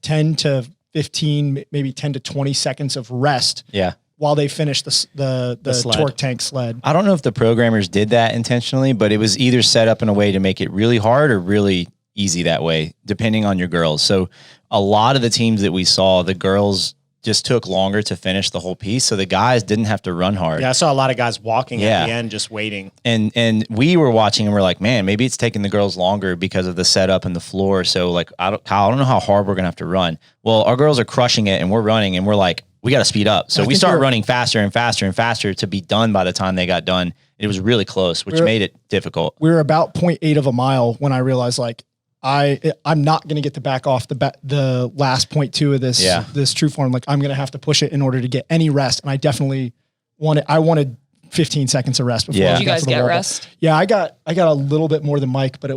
10 to 15, maybe 10 to 20 seconds of rest. Yeah. While they finished the torque tank sled. I don't know if the programmers did that intentionally, but it was either set up in a way to make it really hard or really easy that way, depending on your girls. So a lot of the teams that we saw, the girls just took longer to finish the whole piece. So the guys didn't have to run hard. Yeah, I saw a lot of guys walking at the end, just waiting. And we were watching and we're like, man, maybe it's taking the girls longer because of the setup and the floor. So like, Kyle, I don't know how hard we're going to have to run. Well, our girls are crushing it and we're running and we're like, we got to speed up. So we start running faster and faster and faster to be done by the time they got done. It was really close, which made it difficult. We were about 0.8 of a mile when I realized like, I'm not going to get the back off the last 0.2 of this true form. Like I'm going to have to push it in order to get any rest. And I definitely wanted 15 seconds of rest before. Yeah. we Did you got guys to the get wall ball. rest? Yeah, I got a little bit more than Mike, but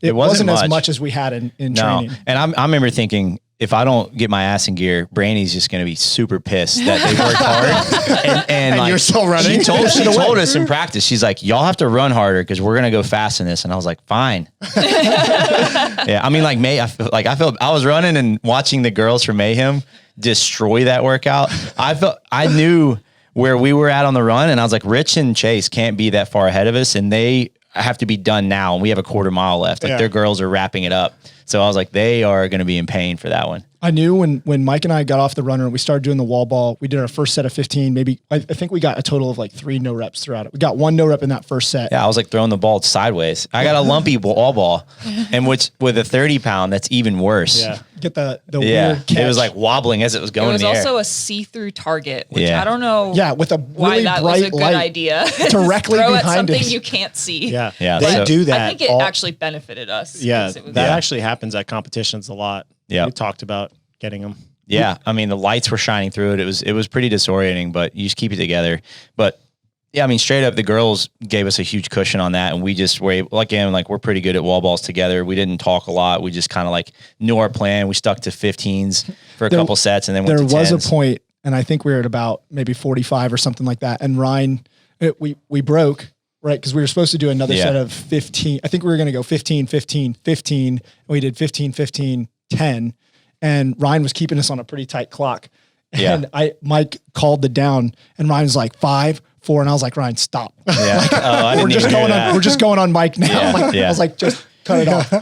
it wasn't as much as we had in training. And I remember thinking, if I don't get my ass in gear, Brandy's just going to be super pissed that they worked hard. And like, you're still running? She told us in practice, she's like, y'all have to run harder because we're going to go fast in this. And I was like, fine. Yeah. I mean, like I was running and watching the girls from Mayhem destroy that workout. I knew where we were at on the run, and I was like, Rich and Chase can't be that far ahead of us, and they have to be done now, and we have a quarter mile left. Like their girls are wrapping it up. So I was like, they are going to be in pain for that one. I knew when Mike and I got off the runner and we started doing the wall ball, we did our first set of 15, maybe I think we got a total of like 3 no reps throughout it. We got 1 no rep in that first set. Yeah, I was like throwing the ball sideways. I got a lumpy wall ball, and with a 30-pound, that's even worse. Yeah. Get the weird catch. It was like wobbling as it was going It was in the also air. a see-through target, which Yeah. I don't know with a why really that was bright a good light idea. directly Throw at behind something us. you can't see. Yeah. Yeah, They so- do that. I think it actually benefited us. Yeah. 'cause it was- That actually happens at competitions a lot. Yeah. We talked about getting them. Yeah, I mean the lights were shining through it. It was pretty disorienting, but you just keep it together. But yeah, I mean straight up, the girls gave us a huge cushion on that, and we just were able, we're pretty good at wall balls together. We didn't talk a lot. We just kind of like knew our plan. We stuck to 15s for a couple sets, and then went to 10s. There was a point, and I think we were at about maybe 45 or something like that. And Ryan, we broke. Right, because we were supposed to do another set of 15. I think we were going to go 15, 15, 15. And we did 15, 15, 10. And Ryan was keeping us on a pretty tight clock. Yeah. And Mike called the down, and Ryan was like 5, 4, and I was like, Ryan, stop. Yeah, I didn't even hear that. We're just going on Mike now. Yeah, I was like, just cut it off.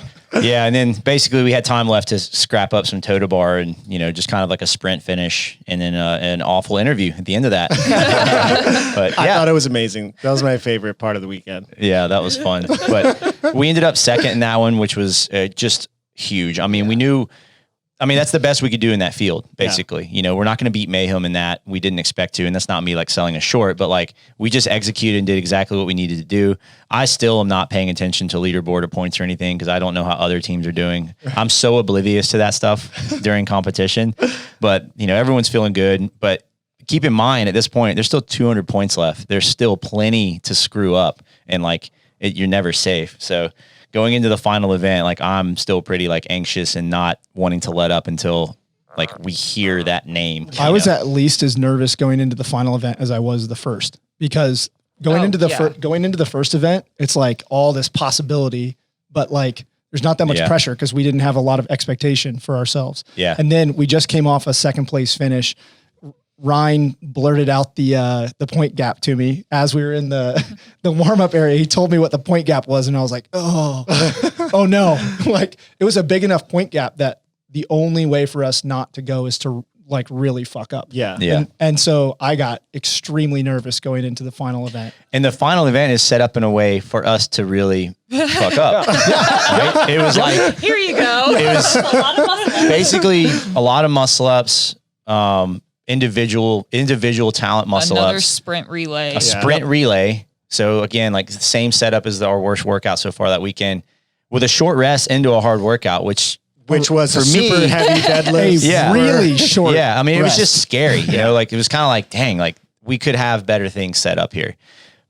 Yeah, and then basically we had time left to scrap up some toe to bar, and just kind of like a sprint finish, and then an awful interview at the end of that. But I thought it was amazing. That was my favorite part of the weekend. Yeah, that was fun. But we ended up second in that one, which was just huge. I mean, we knew. I mean, that's the best we could do in that field, basically. Yeah. We're not going to beat Mayhem in that. We didn't expect to, and that's not me like selling a short, but like we just executed and did exactly what we needed to do. I still am not paying attention to leaderboard or points or anything because I don't know how other teams are doing. I'm so oblivious to that stuff during competition, but everyone's feeling good. But keep in mind at this point, there's still 200 points left. There's still plenty to screw up, and you're never safe. So going into the final event, like I'm still pretty like anxious and not wanting to let up until like we hear that name. I was at least as nervous going into the final event as I was the first, because going into the first event, it's like all this possibility, but like there's not that much pressure because we didn't have a lot of expectation for ourselves. Yeah. And then we just came off a second place finish. Ryan blurted out the point gap to me as we were in the warm-up area. He told me what the point gap was, and I was like, oh no. Like it was a big enough point gap that the only way for us not to go is to like really fuck up. Yeah. Yeah. And so I got extremely nervous going into the final event. And the final event is set up in a way for us to really fuck up. Right? It was like, Here you go. it was basically a lot of muscle ups, individual talent muscle Another ups, sprint relay. a sprint relay. So again, like the same setup as our worst workout so far that weekend, with a short rest into a hard workout, which was for a super me, heavy deadlift. Yeah. Really short. Yeah, I mean, it was rest. just scary. Like it was kind of like, dang, like we could have better things set up here.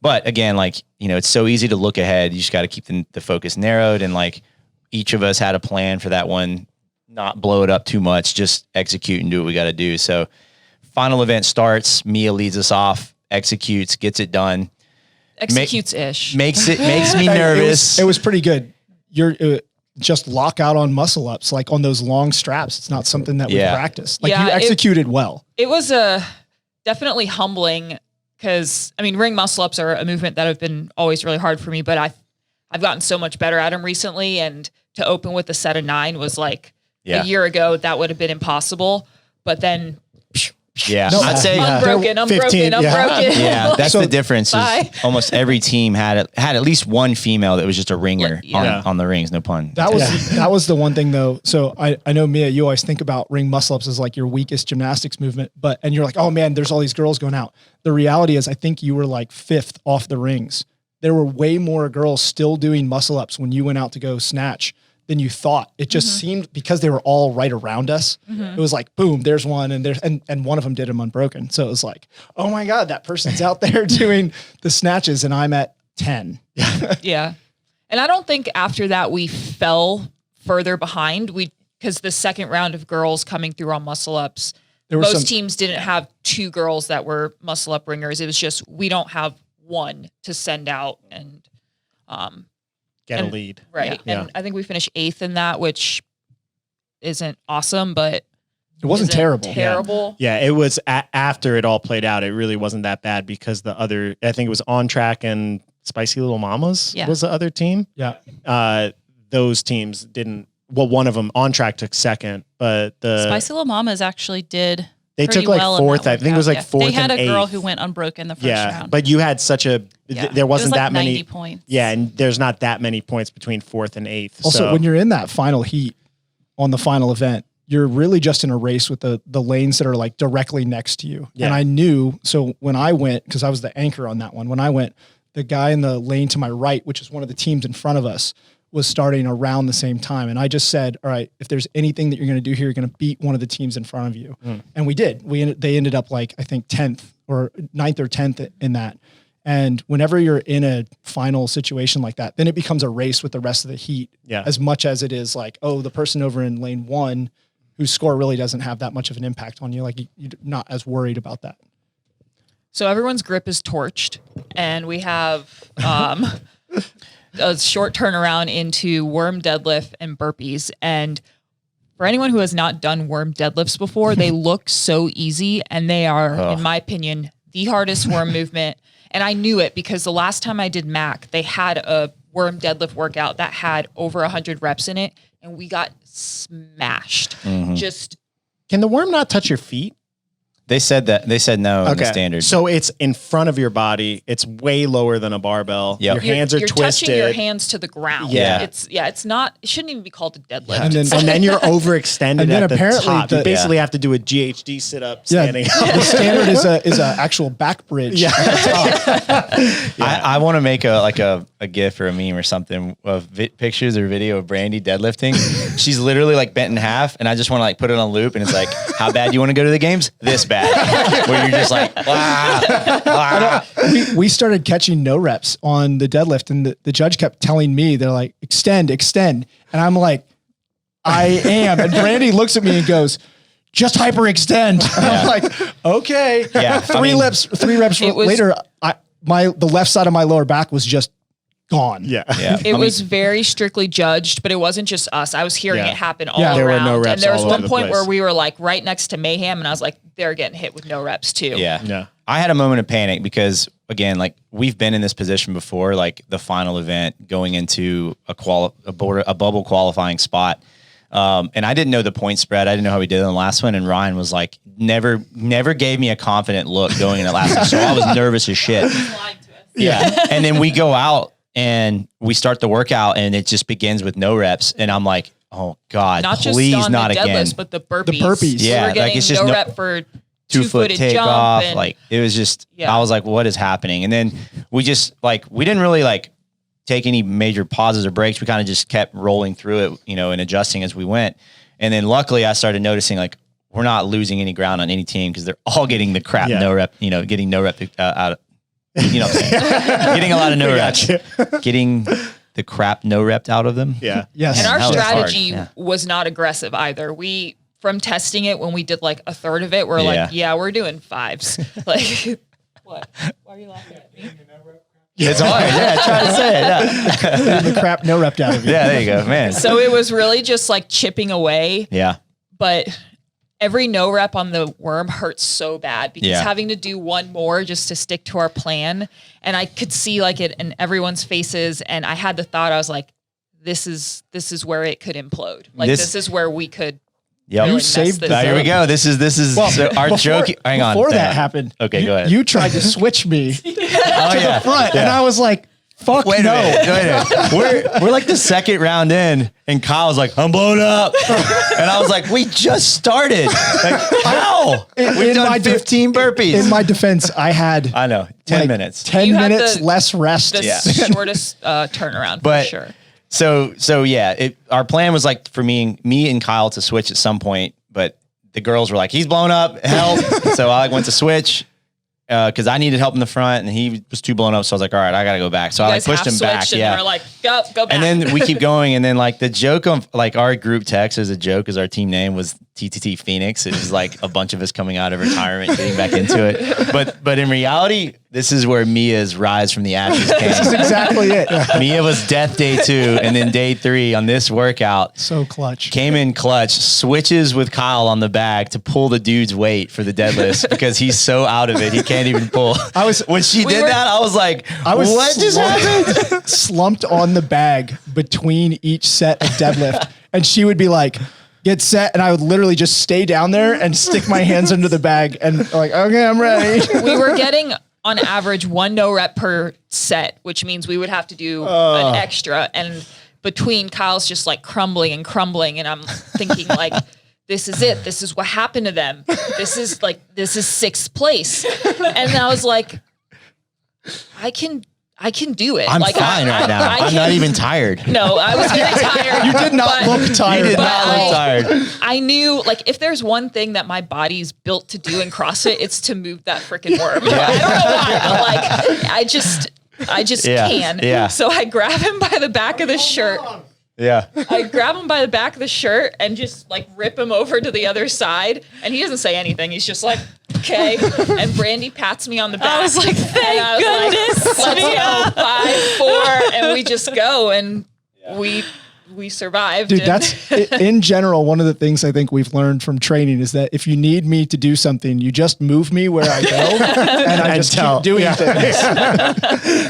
But again, like, it's so easy to look ahead. You just got to keep the focus narrowed. And like each of us had a plan for that one, not blow it up too much, just execute and do what we got to do. So final event starts, Mia leads us off, executes, gets it done. Executes-ish. Makes me Hey, nervous. It was pretty good. You're just lock out on muscle ups, like on those long straps. It's not something that we practice. Like Yeah, you executed well. It was definitely humbling because, I mean, ring muscle ups are a movement that have been always really hard for me, but I've gotten so much better at them recently. And to open with a set of 9 was like a year ago, that would have been impossible. But then I'd say unbroken. yeah, that's So- the difference. Bye. Is almost every team had at least one female that was just a ringer on the rings. No pun. That was the one thing though. So I know, Mia, you always think about ring muscle ups as like your weakest gymnastics movement, and you're like, oh man, there's all these girls going out. The reality is I think you were like 5th off the rings. There were way more girls still doing muscle ups when you went out to go snatch than you thought. It just seemed, because they were all right around us, it was like, boom, there's one, and one of them did them unbroken. So it was like, oh my God, that person's out there doing the snatches and I'm at 10. Yeah. And I don't think after that we fell further behind. Because the second round of girls coming through on muscle ups, most teams didn't have 2 girls that were muscle up ringers. It was just, we don't have one to send out and get a lead. Right. Yeah. And I think we finished 8th in that, which isn't awesome, but it wasn't terrible. Terrible. Yeah, it was after it all played out. It really wasn't that bad because the other, I think it was On Track and Spicy Little Mamas was the other team. Yeah. Those teams didn't, well, one of them, On Track, took second, but the Spicy Little Mamas actually did. They took like well 4th. I think it was like 4th. They had and a girl 8th. who went unbroken the first round. But you had such a, there wasn't like that 90 many points. Yeah, and there's not that many points between 4th and 8th. Also, when you're in that final heat on the final event, you're really just in a race with the lanes that are like directly next to you. Yeah. And I knew, so when I went, because I was the anchor on that one, when I went, the guy in the lane to my right, which is one of the teams in front of us, was starting around the same time. And I just said, all right, if there's anything that you're going to do here, you're going to beat one of the teams in front of you. And we did. They ended up like, I think 10th or 9th or 10th in that. And whenever you're in a final situation like that, then it becomes a race with the rest of the heat as much as it is like, oh, the person over in lane 1 whose score really doesn't have that much of an impact on you. Like you're not as worried about that. So everyone's grip is torched, and we have a short turnaround into worm deadlift and burpees. And for anyone who has not done worm deadlifts before, they look so easy, and they are, in my opinion, the hardest worm movement. And I knew it because the last time I did MAC, they had a worm deadlift workout that had over 100 reps in it, and we got smashed. Just, can the worm not touch your feet? They said no in the standard. So it's in front of your body. It's way lower than a barbell. Yep. Your hands are you're twisted. Touching your hands to the ground. Yeah. It's not, it shouldn't even be called a deadlift. And then you're overextended and then at the apparently top. You basically have to do a GHD sit up standing. The standard is a actual back bridge. I want to make a GIF or a meme or something of pictures or video of Brandy deadlifting. She's literally like bent in half, and I just want to like put it on loop, and it's like, how bad do you want to go to the games? This bad. Where you're just like, wow. We started catching no reps on the deadlift, and the judge kept telling me, they're like, extend. And I'm like, I am. And Brandy looks at me and goes, just hyperextend. And I'm like, okay. Yeah. Three reps later, the left side of my lower back was just gone. Yeah. It was very strictly judged, but it wasn't just us. I was hearing it happen all around. There were no reps. And there was all one over point the where place. we were like right next to Mayhem, and I was like, they're getting hit with no reps too. Yeah. I had a moment of panic because, again, like we've been in this position before, like the final event going into a bubble qualifying spot. And I didn't know the point spread. I didn't know how we did in the last one. And Ryan was like, never gave me a confident look going in the last one. So I was nervous as shit. Yeah. And then we go out and we start the workout, and it just begins with no reps. And I'm like, oh God, please just on not the again. deadlifts, but the burpees. Yeah. We were getting it's just no rep for 2-foot takeoff. Like it was just, Yeah. I was like, what is happening? And then we just like, we didn't really like take any major pauses or breaks. We kind of just kept rolling through it, and adjusting as we went. And then luckily I started noticing like, we're not losing any ground on any team because they're all getting the crap no rep, getting no rep out of, getting a lot of no reps, getting the crap no rep out of them. Yeah. Yes. And our that was strategy hard. was not aggressive either. We, from testing it, when we did like a third of it, we're like, we're doing 5s. Like, what? Why are you laughing at me? It's hard. Yeah. Try to say it. Yeah. The crap no repped out of you. Yeah. There you go, man. So it was really just like chipping away. Yeah. But every no rep on the worm hurts so bad because Yeah. having to do one more just to stick to our plan. And I could see like it in everyone's faces. And I had the thought, I was like, this is where it could implode. Like this is where we could. Yep. really You mess saved this the up. Here we go. This is Well, so our joke. Hang on. Before that happened, Okay, go ahead. You tried to switch me to yeah. the front, and I was like, fuck Wait a no. minute. We're like the second round in, and Kyle's like, I'm blown up. And I was like, we just started. Like, how? We've done 15 burpees. In my defense, I had I know, 10 like, minutes. 10 You had minutes the- less rest. The shortest turnaround But for sure. So yeah, our plan was like for me and Kyle to switch at some point, but the girls were like, he's blown up, help. So I went to switch because I needed help in the front and he was too blown up. So I was like, all right, I got to go back. So I like pushed him back. And we're like, go back. And then we keep going. And then like the joke of like our group text as a joke as our team name was TTT Phoenix. It was like a bunch of us coming out of retirement, getting back into it. But in reality, this is where Mia's rise from the ashes came. This is exactly it. Mia was death day 2. And then day 3 on this workout. So clutch. Came in clutch, switches with Kyle on the bag to pull the dude's weight for the deadlift because he's so out of it. He can't even pull. When she did that, I was like, what just happened? Slumped on the bag between each set of deadlift. And she would be like, get set. And I would literally just stay down there and stick my hands under the bag and like, okay, I'm ready. We were getting on average 1 no rep per set, which means we would have to do an extra. And between Kyle's just like crumbling. And I'm thinking like, this is it. This is what happened to them. This is 6th place. And I was like, I can do it. I'm like, fine right now. I'm not even tired. No, I was very tired. You did not look tired. You did not look tired. I knew, like, if there's one thing that my body's built to do in CrossFit, it's to move that freaking worm. Yeah. I don't know why, but like, I just can. Yeah. So I grab him by the back of the shirt. Yeah. I grab him by the back of the shirt and just like rip him over to the other side. And he doesn't say anything. He's just like, okay. And Brandy pats me on the back. I was like, thank goodness. Like, let's go, 5, 4. And we just go and we survived. Dude, that's in general, one of the things I think we've learned from training is that if you need me to do something, you just move me where I go and I just keep doing things.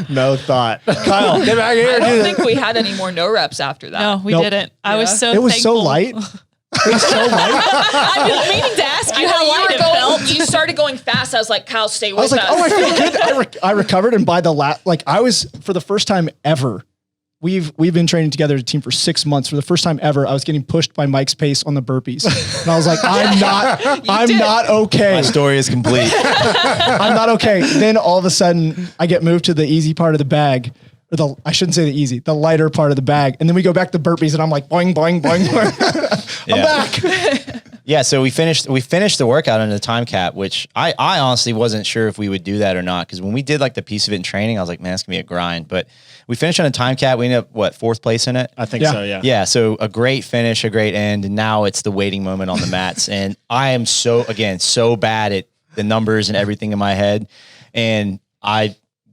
No thought. Kyle, get back here. I don't think we had any more no reps after that. No, we didn't. I was so It was thankful. so light. It was so light. I've been meaning to ask you how light it felt. You started going fast. I was like, Kyle, stay with I was like, us. oh, I feel good. I recovered, and by the I was, for the first time ever, we've been training together as a team for 6 months. For the first time ever, I was getting pushed by Mike's pace on the burpees. And I was like, I'm not okay. My story is complete. I'm not okay. Then all of a sudden I get moved to the easy part of the bag. I shouldn't say the lighter part of the bag. And then we go back to burpees and I'm like, boing, boing, boing, boing. I'm back. Yeah, so we finished the workout under the time cap, which I honestly wasn't sure if we would do that or not. Because when we did like the piece of it in training, I was like, man, it's gonna be a grind. But we finished on a time cap. We ended up 4th place in it. I think so. Yeah. Yeah. So a great finish, a great end, and now it's the waiting moment on the mats. And I am so bad at the numbers and everything in my head. And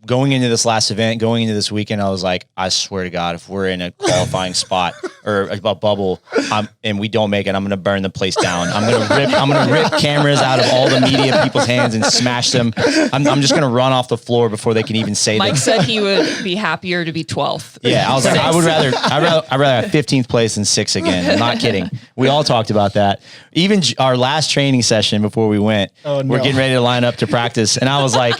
going into this last event, going into this weekend, I was like, I swear to God, if we're in a qualifying spot or a bubble, and we don't make it, I'm going to burn the place down. I'm going to rip cameras out of all the media people's hands and smash them. I'm just going to run off the floor before they can even say that. Mike said he would be happier to be 12th. Yeah, I was like, I'd rather have 15th place than 6 again. I'm not kidding. We all talked about that. Even our last training session before we went, we're getting ready to line up to practice, and I was like,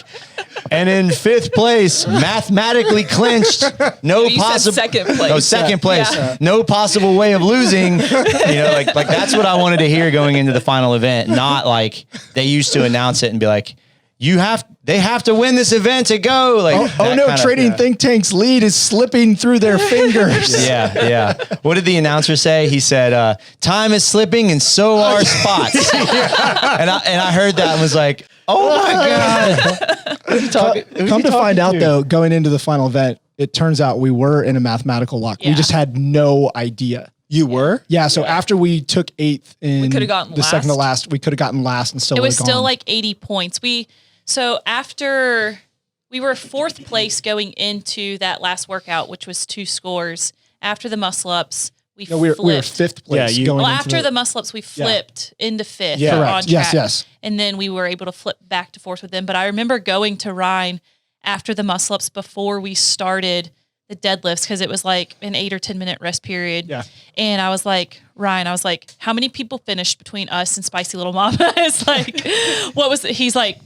and in 5th place, mathematically clinched. No possible second place. No, second place. Yeah. No possible way of losing. Like that's what I wanted to hear going into the final event. Not like they used to announce it and be like, they have to win this event to go. Like, Trading Think Tank's lead is slipping through their fingers. Yeah. What did the announcer say? He said, time is slipping and so are spots. And I heard that and was like, oh my God. Come to find out though, going into the final event, it turns out we were in a mathematical lock. Yeah. We just had no idea. You were? Yeah. So after we took 8th in We could have gotten the last. second to last, we could have gotten last and still It was would've still gone. like 80 points. So after we were 4th place going into that last workout, which was 2 scores. After the muscle ups, we we were flipped. 5th place. Yeah, going Well, into after the muscle ups, we flipped into 5th. Yeah. on Correct. track. Yes. And then we were able to flip back to 4th with them. But I remember going to Ryan after the muscle ups before we started the deadlifts because it was like an 8 or 10 minute rest period. Yeah. And I was like, Ryan, how many people finished between us and Spicy Little Mama? It's like, what was it? He's like,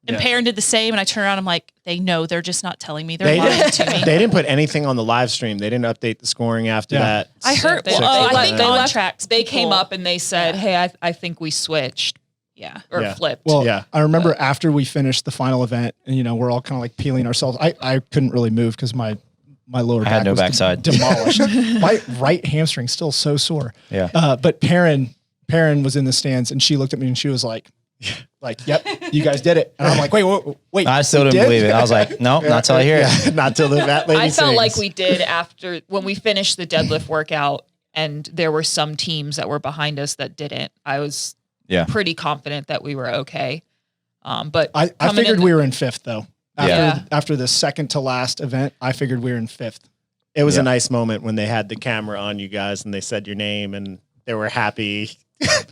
and Perrin did the same. And I turned around, I'm like, they know, they're just not telling me. They're lying to me. They didn't put anything on the live stream. They didn't update the scoring after that. I heard, They I think on left, tracks. they came up and they said, hey, I think we switched. Yeah. Or Yeah. flipped. Well, I remember after we finished the final event and, we're all kind of like peeling ourselves. I couldn't really move because my my lower back had no was backside. demolished. My right hamstring still so sore. Yeah. But Perrin was in the stands and she looked at me and she was like, yep, you guys did it. And I'm like, wait. I still we didn't did? believe it. I was like, no, not till I hear it. Not till that lady I felt sings. like we did after when we finished the deadlift workout, and there were some teams that were behind us that didn't. I was pretty confident that we were okay. But I figured we were in fifth though. Yeah. After the second to last event, I figured we were in fifth. It was a nice moment when they had the camera on you guys and they said your name and they were happy.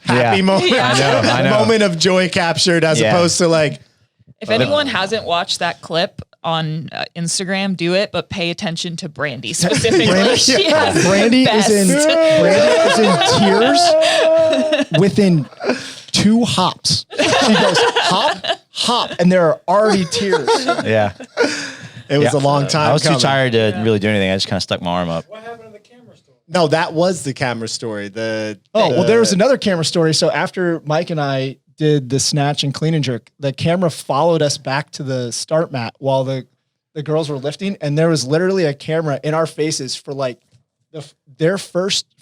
Happy moment. I know. Moment of joy captured as opposed to like. If anyone hasn't watched that clip on Instagram, do it, but pay attention to Brandy specifically. Brandy is in tears within 2 hops. She goes hop, and there are already tears. Yeah. It was a long time. I was coming. too tired to really do anything. I just kind of stuck my arm up. What happened to the camera story? No, that was the camera story. There was another camera story. So after Mike and I did the snatch and clean and jerk, the camera followed us back to the start mat while the girls were lifting, and there was literally a camera in our faces for like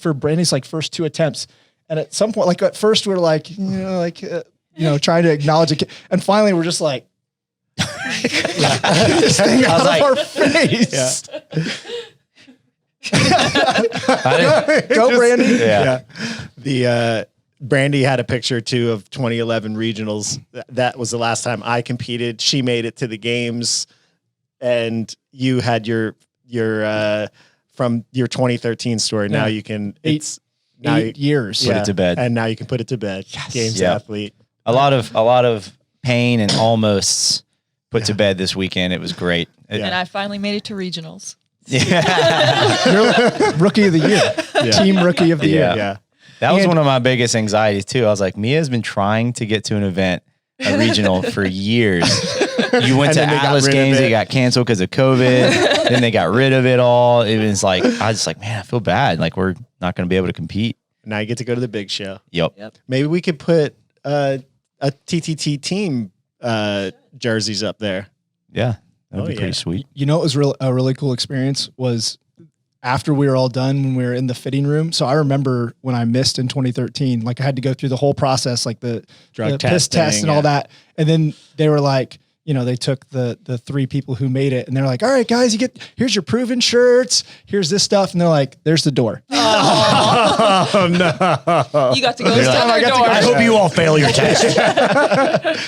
Brandy's like first 2 attempts. And at some point, like at first we were like, trying to acknowledge it. And finally we're just like, this thing out of our face. Go Brandy. Yeah. The Brandy had a picture too of 2011 regionals. That was the last time I competed. She made it to the games, and you had your from your 2013 story. Now you can 8 years. Put it to bed. and now you can put it to bed. Yes. Games Yeah. athlete. A lot of pain and almosts put to bed this weekend. It was great. And I finally made it to regionals. You're rookie of the year. Team rookie of the year. Yeah. That was And- one of my biggest anxieties too. I was like, Mia's been trying to get to an event, a regional for years. You went And to then they got Atlas rid of games, it. they got canceled because of COVID. Then they got rid of it all. It was like, I was just like, man, I feel bad. Like we're not going to be able to compete. Now you get to go to the big show. Yep. Maybe we could put a TTT team jerseys up there. Yeah. That would be yeah. pretty sweet. You know, it was a really cool experience was after we were all done when we were in the fitting room. So I remember when I missed in 2013, like I had to go through the whole process, like the Drug piss testing, test and all that. And then they were like, they took the 3 people who made it and they're like, all right, guys, here's your proven shirts. Here's this stuff. And they're like, there's the door. Oh no. You got to go to the other door. I hope you all fail your test.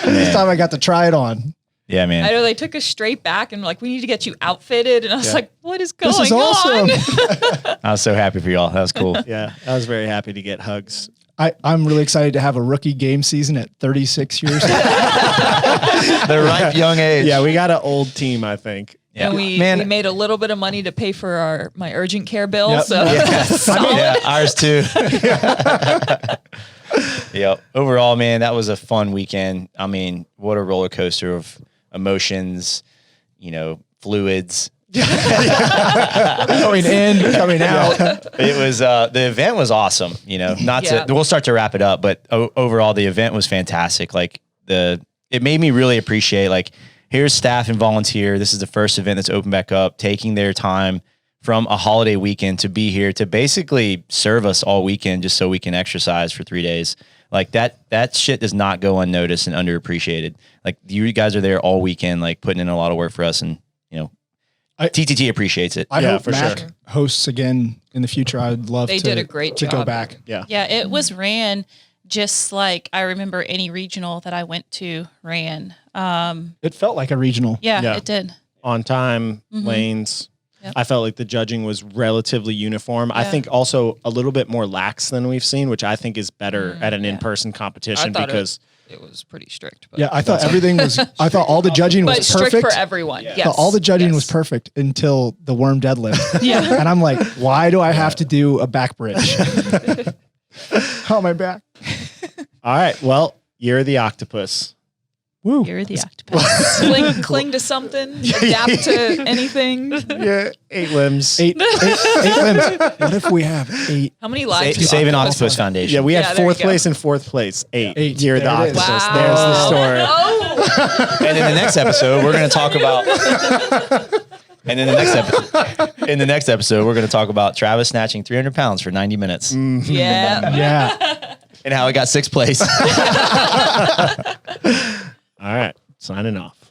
This time I got to try it on. Yeah, man. I know they took us straight back and like, we need to get you outfitted. And I was like, what is going This is awesome. on? I was so happy for y'all. That was cool. Yeah. I was very happy to get hugs. I'm really excited to have a rookie game season at 36 years old. The ripe young age. Yeah, we got an old team, I think. Yeah. And we made a little bit of money to pay for my urgent care bill. Yep. So Yeah, ours too. Yeah. Overall, man, that was a fun weekend. I mean, what a roller coaster of emotions, fluids. Coming in, coming out. It was the event was awesome. We'll start to wrap it up, but overall the event was fantastic. Like it made me really appreciate like here's staff and volunteer. This is the first event that's opened back up, taking their time from a holiday weekend to be here to basically serve us all weekend just so we can exercise for 3 days. Like that shit does not go unnoticed and underappreciated. Like you guys are there all weekend, like putting in a lot of work for us, and TTT appreciates it. I hope for Mac sure. hosts again in the future. I would love They did a great to go job. back. Yeah. Yeah, it was ran just like I remember any regional that I went to ran. It felt like a regional. Yeah, it did. On time, lanes. Yep. I felt like the judging was relatively uniform. I Yeah. think also a little bit more lax than we've seen, which I think is better at an in-person competition I thought because it was pretty strict. But Yeah, I thought everything was. I thought all the judging but was strict perfect. for everyone. I Yes. thought all the judging was Yes. perfect until the worm deadlift. Yeah. And I'm like, why do I have to do a back bridge? Oh, my back. all right, well, you're the octopus. Woo. You're the octopus. Cling to something, adapt to anything. Yeah, 8 limbs. Eight limbs. What if we have 8? How many lives? do Save an octopus Octopus have? Foundation. Yeah, we Yeah, had there you 4th go. place and 4th place. 8. Eight. You're the There it is. octopus. Wow. There's the story. Oh, And in the next episode, we're going to talk about And then in the next episode, we're going to talk about Travis snatching 300 pounds for 90 minutes Yeah. and how he got 6th place. All right. Signing off.